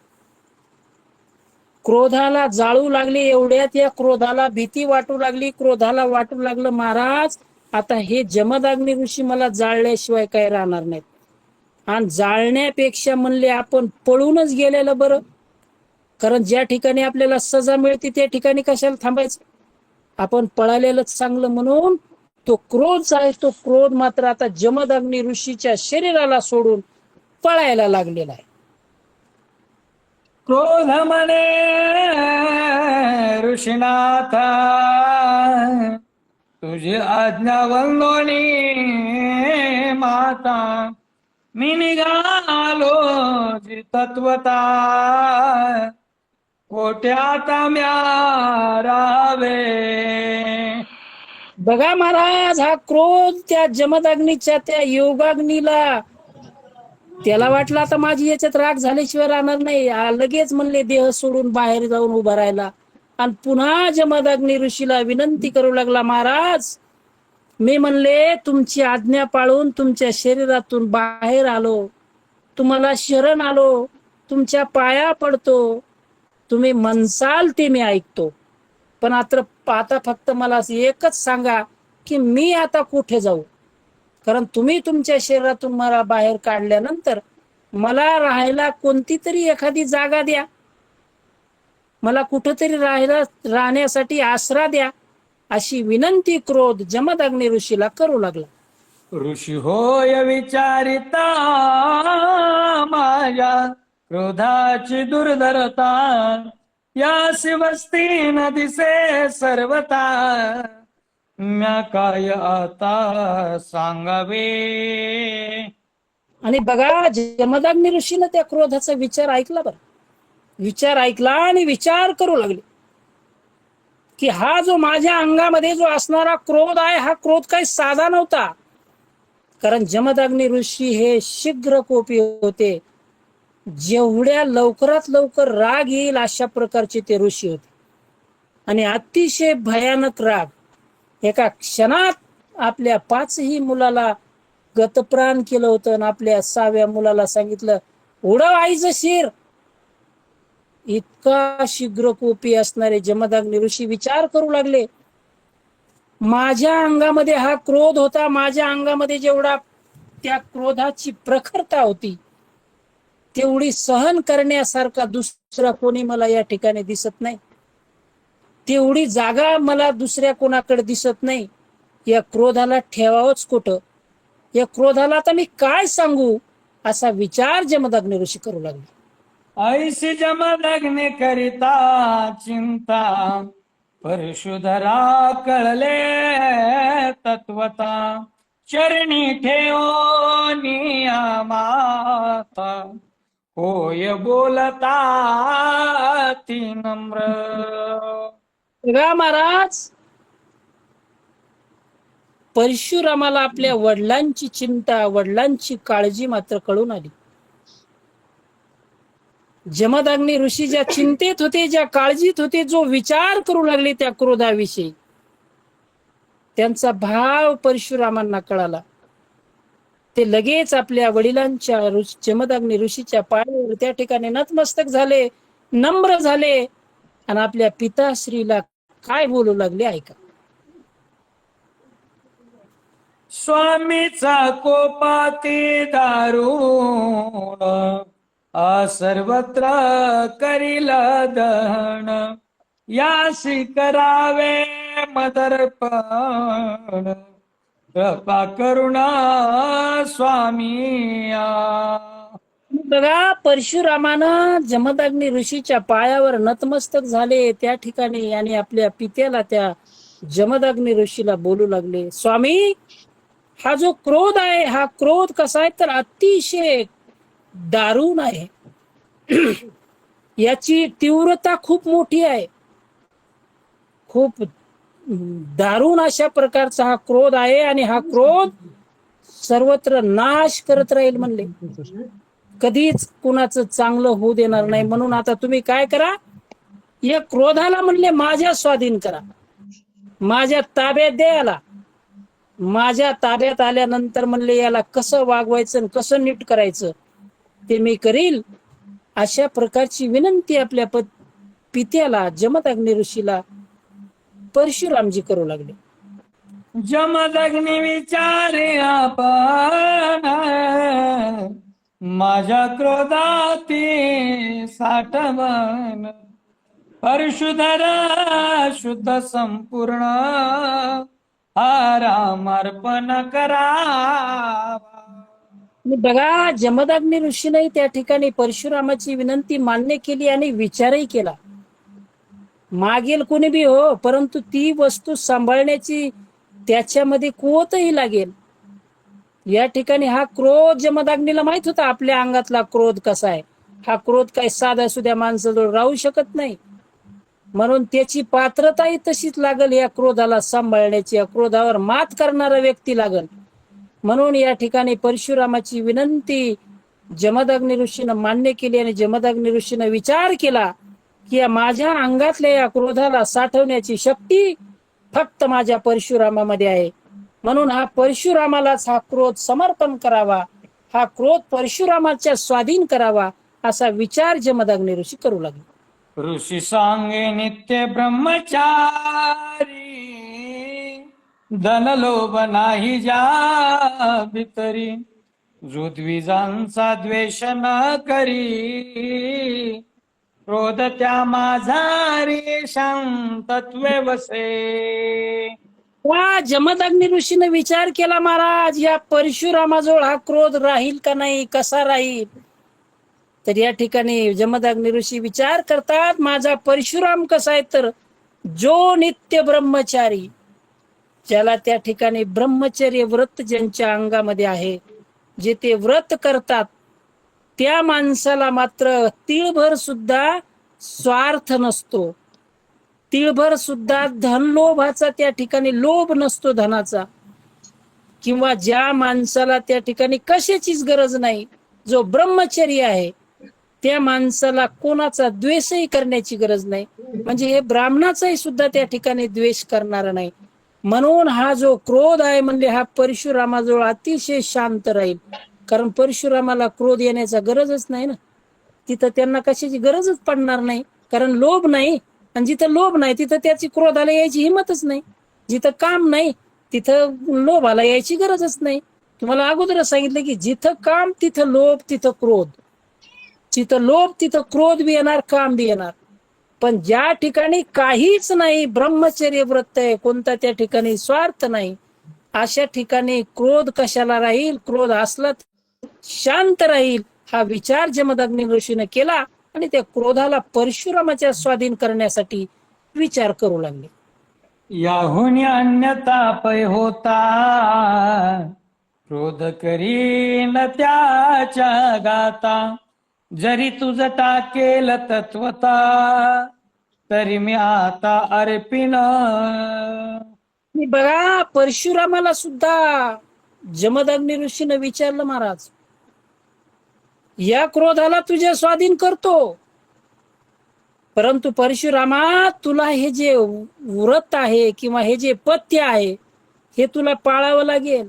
क्रोधाला जाळू लागले. एवढ्यात या क्रोधाला भीती वाटू लागली, क्रोधाला वाटू लागलं महाराज आता हे जमदग्नी ऋषी मला जाळल्याशिवाय काय राहणार नाहीत. आणि जाळण्यापेक्षा म्हणले आपण पळूनच गेलेलं बरं. कारण ज्या ठिकाणी आपल्याला सजा मिळते त्या ठिकाणी कशाला थांबायचं, आपण पळालेलंच चांगलं. म्हणून तो क्रोध आहे, तो क्रोध मात्र आता जमदग्नी ऋषीच्या शरीराला सोडून पळायला लागलेला आहे. क्रोध मने ऋषीनाथ तुझी आज्ञा वंदोनी माता मी निघालो जी तत्वता कोट्यात म्यारावे. बघा महाराज, हा क्रोध त्या जमदग्नीच्या त्या योगाग्नीला, त्याला वाटलं आता माझी याच्यात राग झाल्याशिवाय राहणार नाही. लगेच म्हणले देह सोडून बाहेर जाऊन उभा राहिला आणि पुन्हा जमदग्नी ऋषीला विनंती करू लागला, महाराज मी म्हणले तुमची आज्ञा पाळून तुमच्या शरीरातून बाहेर आलो, तुम्हाला शरण आलो, तुमच्या पाया पडतो, तुम्ही म्हणसाल ते मी ऐकतो. पण आता फक्त मला एकच सांगा की मी आता कुठे जाऊ. कारण तुम्ही तुमच्या शरीरातून मला बाहेर काढल्यानंतर मला राहायला कोणती तरी एखादी जागा द्या, मला कुठंतरी राहण्यासाठी आसरा द्या, अशी विनंती क्रोध जमदग्नी ऋषीला करू लागला. ऋषी होय विचारिता माझ्या क्रोधाची दुर्धरता यासी वस्ती न दिसे सर्वता म्या काय आता सांगावे. आणि बघा जमदग्नी ऋषीनं त्या क्रोधाचा विचार ऐकला. बरं विचार ऐकला आणि विचार करू लागले की हा जो माझ्या अंगामध्ये जो असणारा क्रोध आहे, हा क्रोध काही साधा नव्हता. कारण जमदग्नी ऋषी हे शीघ्र कोपी होते, जेवढ्या लवकरात लवकर राग येईल अशा प्रकारचे ते ऋषी होते. आणि अतिशय भयानक राग. एका क्षणात आपल्या 5ही मुलाला गतप्राण केलं होतं आणि आपल्या 6व्या मुलाला सांगितलं उडव आईचं शिर. इतका शीघ्र कोपी असणारे जमदग्नी ऋषी विचार करू लागले, माझ्या अंगामध्ये हा क्रोध होता, माझ्या अंगामध्ये जेवढा त्या क्रोधाची प्रखरता होती तेवढी सहन करण्यासारखा दुसरा कोणी मला या ठिकाणी दिसत नाही, तेवढी जागा मला दुसऱ्या कोणाकडे दिसत नाही. या क्रोधाला ठेवावंच कुठं, या क्रोधाला आता मी काय सांगू, असा विचार जमदग्नी ऋषी करू लागले. ऐसी जमदग्नी करिता चिंता परशुधरा कळले तत्वता चरणी ठेवो नियमाता होय बोलता ती नम्र. बघा महाराज, परशुरामाला आपल्या वडिलांची चिंता, वडिलांची काळजी मात्र कळून आली. जमदग्नी ऋषी ज्या चिंतेत होते, ज्या काळजीत होते, जो विचार करू लागले त्या क्रोधाविषयी, त्यांचा भाव परशुरामांना कळाला. ते लगेच आपल्या वडिलांच्या जमदग्नी ऋषीच्या पायावर त्या ठिकाणी नतमस्तक झाले, नम्र झाले आणि आपल्या पिताश्रीला काय बोलू लागले ऐका. स्वामीचा कोपाती दारुण सर्वत्र करील दहन यासी करावे मदर्पण कृपा करुणा स्वामी. बघा परशुरामानं जमदग्नी ऋषीच्या पायावर नतमस्तक झाले त्या ठिकाणी आणि आपल्या पित्याला त्या जमदग्नी ऋषीला बोलू लागले, स्वामी हा जो क्रोध आहे, हा क्रोध कसा आहे तर अतिशय दारुण आहे. याची तीव्रता खूप मोठी आहे. खूप दारुण अशा प्रकारचा हा क्रोध आहे आणि हा क्रोध सर्वत्र नाश करत राहील म्हणले. कधीच कुणाचं चांगलं होऊ देणार नाही. म्हणून आता तुम्ही काय करा, या क्रोधाला म्हणले माझ्या स्वाधीन करा, माझ्या ताब्यात द्या याला. माझ्या ताब्यात आल्यानंतर म्हणले याला कसं वागवायचं आणि कसं नीट करायचं ते मी करील. अशा प्रकारची विनंती आपल्या पित्याला जमदग्नी ऋषीला परशुरामजी करू लागले. जमदग्नी विचारे आपण माझ्या क्रोधाती साठवण परशुधर शुद्ध संपूर्ण हा रामार्पण करावा. आणि बघा, जमदग्नी ऋषीने त्या ठिकाणी परशुरामाची विनंती मान्य केली आणि विचारही केला. मागेल कोणी बी हो, परंतु ती वस्तू सांभाळण्याची त्याच्यामध्ये कुवतही लागेल. या ठिकाणी हा क्रोध जमदग्नीला माहित होता आपल्या अंगातला क्रोध कसा आहे. हा क्रोध काही साध्या सुद्या माणसाजवळ राहू शकत नाही. म्हणून त्याची पात्रताही तशीच लागल या क्रोधाला सांभाळण्याची, या क्रोधावर मात करणारा व्यक्ती लागल. म्हणून या ठिकाणी परशुरामाची विनंती जमदग्नी ऋषीनं मान्य केली आणि जमदग्नी ऋषीनं विचार केला की या माझ्या अंगातल्या या क्रोधाला साठवण्याची शक्ती फक्त माझ्या परशुरामामध्ये आहे. म्हणून हा परशुरामालाच हा क्रोध समर्पण करावा, हा क्रोध परशुरामाच्या स्वाधीन करावा, असा विचार जमदग्नी ऋषी करू लागले. ऋषी सांगे नित्य ब्रह्मचारी धन लोभ नाही ज्या भितरी जुद्विजांचा द्वेष न करी क्रोध त्या माझा रे शांतत्वे वसे. वा, जमदग्नी ऋषीने विचार केला, महाराज या परशुरामाजवळ हा क्रोध राहील का नाही, कसा राहील. तर या ठिकाणी जमदग्नी ऋषी विचार करतात, माझा परशुराम कसा आहे, तर जो नित्य ब्रह्मचारी, ज्याला त्या ठिकाणी ब्रह्मचर्य व्रत ज्यांच्या अंगामध्ये आहे, जे ते व्रत करतात, त्या माणसाला मात्र तिळभर सुद्धा स्वार्थ नसतो, तिळभर सुद्धा धनलोभाचा त्या ठिकाणी लोभ नसतो धनाचा. किंवा ज्या माणसाला त्या ठिकाणी कशाचीच गरज नाही, जो ब्रह्मचर्य आहे, त्या माणसाला कोणाचा द्वेषही करण्याची गरज नाही. म्हणजे हे ब्राह्मणाचाही सुद्धा त्या ठिकाणी द्वेष करणारा नाही. म्हणून हा जो क्रोध आहे म्हणजे हा परशुरामाजवळ अतिशय शांत राहील. कारण परशुरामाला क्रोध येण्याचा गरजच नाही ना, तिथं त्यांना कशाची गरजच पडणार नाही, कारण लोभ नाही. आणि जिथं लोभ नाही तिथं त्याची क्रोधाला यायची हिंमतच नाही. जिथं काम नाही तिथं लोभाला यायची गरजच नाही. तुम्हाला अगोदरच सांगितलं की जिथं काम तिथं लोभ, तिथं क्रोध. जिथं लोभ तिथं क्रोध बी येणार, काम बी येणार. पण ज्या ठिकाणी काहीच नाही, ब्रह्मचर्य व्रत आहे, कोणता त्या ठिकाणी स्वार्थ नाही, अशा ठिकाणी क्रोध कशाला राहील. क्रोध असला शांत राहील, हा विचार जमदग्नी ऋषीने केला आणि त्या क्रोधाला परशुरामाच्या स्वाधीन करण्यासाठी विचार करू लागले. याहून अन्यथा पै होता क्रोध करीन त्याच्या गाता जरी तुझ टाकेल तत्वता तरी मी आता अर्पिन. बघा, परशुरामाला सुद्धा जमदग्नी ऋषीने विचारलं, महाराज या क्रोधाला तुझ्या स्वाधीन करतो, परंतु परशुरामा तुला हे जे व्रत आहे किंवा हे जे पथ्य आहे हे तुला पाळावं लागेल.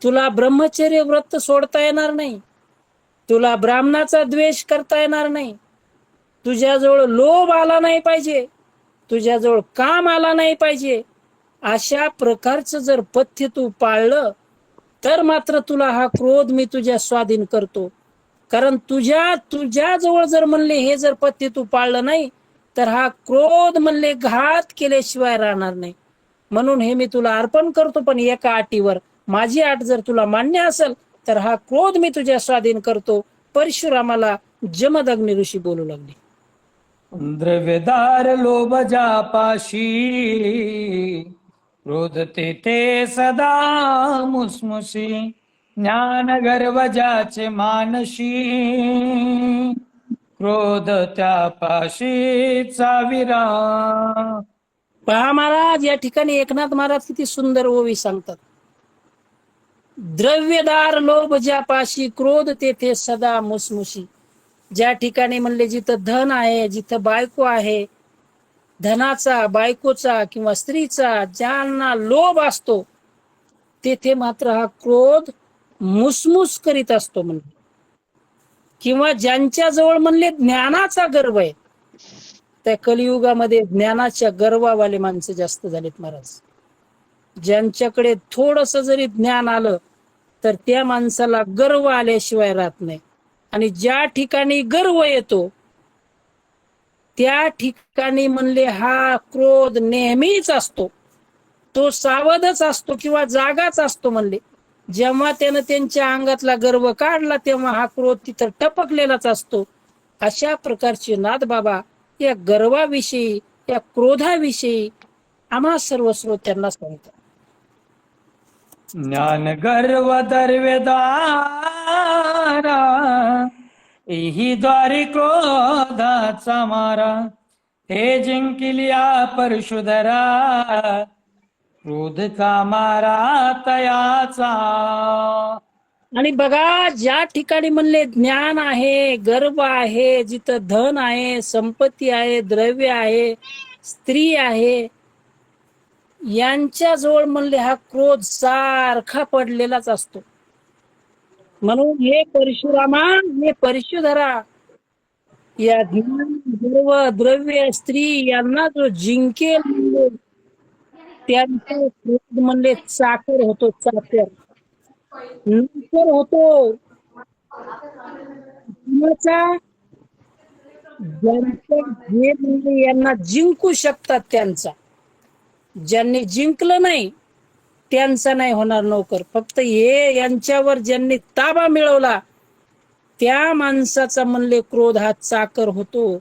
तुला ब्रह्मचर्य व्रत सोडता येणार नाही, तुला ब्राह्मणाचा द्वेष करता येणार नाही, तुझ्याजवळ लोभ आला नाही पाहिजे, तुझ्याजवळ काम आला नाही पाहिजे. अशा प्रकारचं जर पथ्य तू पाळलं तर मात्र तुला हा क्रोध मी तुझ्या स्वाधीन करतो. कारण तुझ्याजवळ जर म्हणले हे जर पथ्य तू पाळलं नाही तर हा क्रोध म्हणले घात केल्याशिवाय राहणार नाही. म्हणून हे मी तुला अर्पण करतो, पण एका अटीवर. माझी अट जर तुला मान्य असेल तर हा क्रोध मी तुझ्या स्वाधीन करतो. परशुरामाला जमदग्नी ऋषी बोलू लागले. द्रव्यदार लोभ जापाशी क्रोध तेथे सदा मुसमुसी ज्ञान गर्व ज्याचे मानशी क्रोध त्या पाशी चाविरा. पहा महाराज, या ठिकाणी एकनाथ महाराज किती सुंदर ओवी सांगतात. द्रव्यदार लोभ ज्यापाशी, क्रोध तेथे सदा मुसमुशी. ज्या ठिकाणी म्हणले जिथं धन आहे, जिथं बायको आहे, धनाचा, बायकोचा किंवा स्त्रीचा ज्यांना लोभ असतो, तेथे मात्र हा क्रोध मुसमुस करीत असतो म्हणले. किंवा ज्यांच्या जवळ म्हणले ज्ञानाचा गर्व आहे, त्या कलियुगामध्ये ज्ञानाच्या गर्वावाले माणसं जास्त झालेत महाराज. ज्यांच्याकडे थोडस जरी ज्ञान आलं तर त्या माणसाला गर्व आल्याशिवाय राहत नाही. आणि ज्या ठिकाणी गर्व येतो त्या ठिकाणी म्हणले हा क्रोध नेहमीच असतो, तो सावधच असतो किंवा जागाच असतो म्हणले. जेव्हा त्यानं त्यांच्या अंगातला गर्व काढला तेव्हा हा क्रोध तिथं टपकलेलाच असतो. अशा प्रकारचे नाथ बाबा या गर्वाविषयी, या क्रोधाविषयी आम्हा सर्व श्रोत्यांना सांगतात. ज्ञान गर्व दर्वेदारा, एही द्वारी क्रोधाचा मारा. हे जिंकिलिया परशुधरा, क्रोध का मारा तयाचा. आणि बघा, ज्या ठिकाणी म्हणले ज्ञान आहे, गर्व आहे, जिथं धन आहे, संपत्ती आहे, द्रव्य आहे, स्त्री आहे, यांच्या जवळ म्हणले हा क्रोध सारखा पडलेलाच असतो. म्हणून हे परशुरामा, हे परशुधरा, या ज्ञान, गर्व, द्रव्य, स्त्री यांना जो जिंकेल म्हणले त्यांचा क्रोध म्हणले चाकर होतो, चाकर नंतर होतो. ज्यांचं जे म्हणजे यांना जिंकू शकतात त्यांचा, ज्यांनी जिंकलं नाही त्यांचा नाही होणार नोकर. फक्त हे यांच्यावर ज्यांनी ताबा मिळवला त्या माणसाचा म्हणले क्रोध हा चाकर होतो.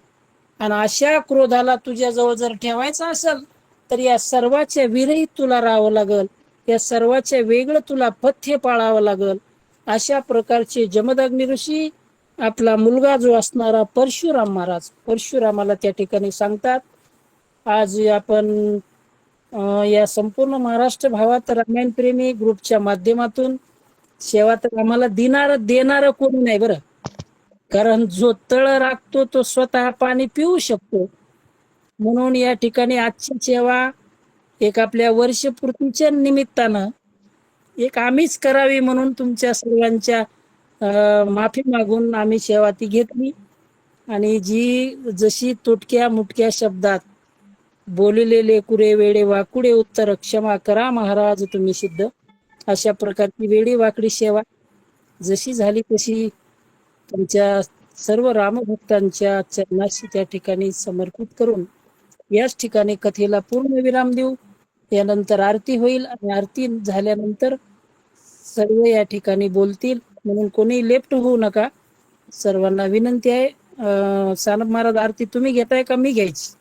आणि अशा क्रोधाला तुझ्याजवळ जर ठेवायचा असेल तर या सर्वाच्या विरहित तुला राहावं लागल, या सर्वाच्या वेगळं तुला पथ्य पाळावं लागल. अशा प्रकारचे जमदग्नी ऋषी आपला मुलगा जो असणारा परशुराम महाराज, परशुरामाला त्या ठिकाणी सांगतात. आज आपण या संपूर्ण महाराष्ट्र भावात रामायण प्रेमी ग्रुपच्या माध्यमातून सेवा तर आम्हाला देणार कोणी नाही बरं. कारण जो तळ राखतो तो स्वतः पाणी पिऊ शकतो. म्हणून या ठिकाणी आजची सेवा एक आपल्या वर्षपूर्तीच्या निमित्तानं एक आम्हीच करावी म्हणून तुमच्या सर्वांच्या माफी मागून आम्ही सेवा ती घेतली. आणि जी जशी तुटक्या मुटक्या शब्दात बोललेले कुरे वेडे वाकुडे उत्तर क्षमा करा महाराज तुम्ही सिद्ध, अशा प्रकारची वेडी वाकडी सेवा जशी झाली तशी तुमच्या सर्व रामभक्तांच्या चरणाशी त्या ठिकाणी समर्पित करून याच ठिकाणी कथेला पूर्ण विराम देऊ. यानंतर आरती होईल आणि आरती झाल्यानंतर सर्व या ठिकाणी बोलतील, म्हणून कोणी लेफ्ट होऊ नका. सर्वांना विनंती आहे. सानप महाराज, आरती तुम्ही घेताय का मी घ्यायची?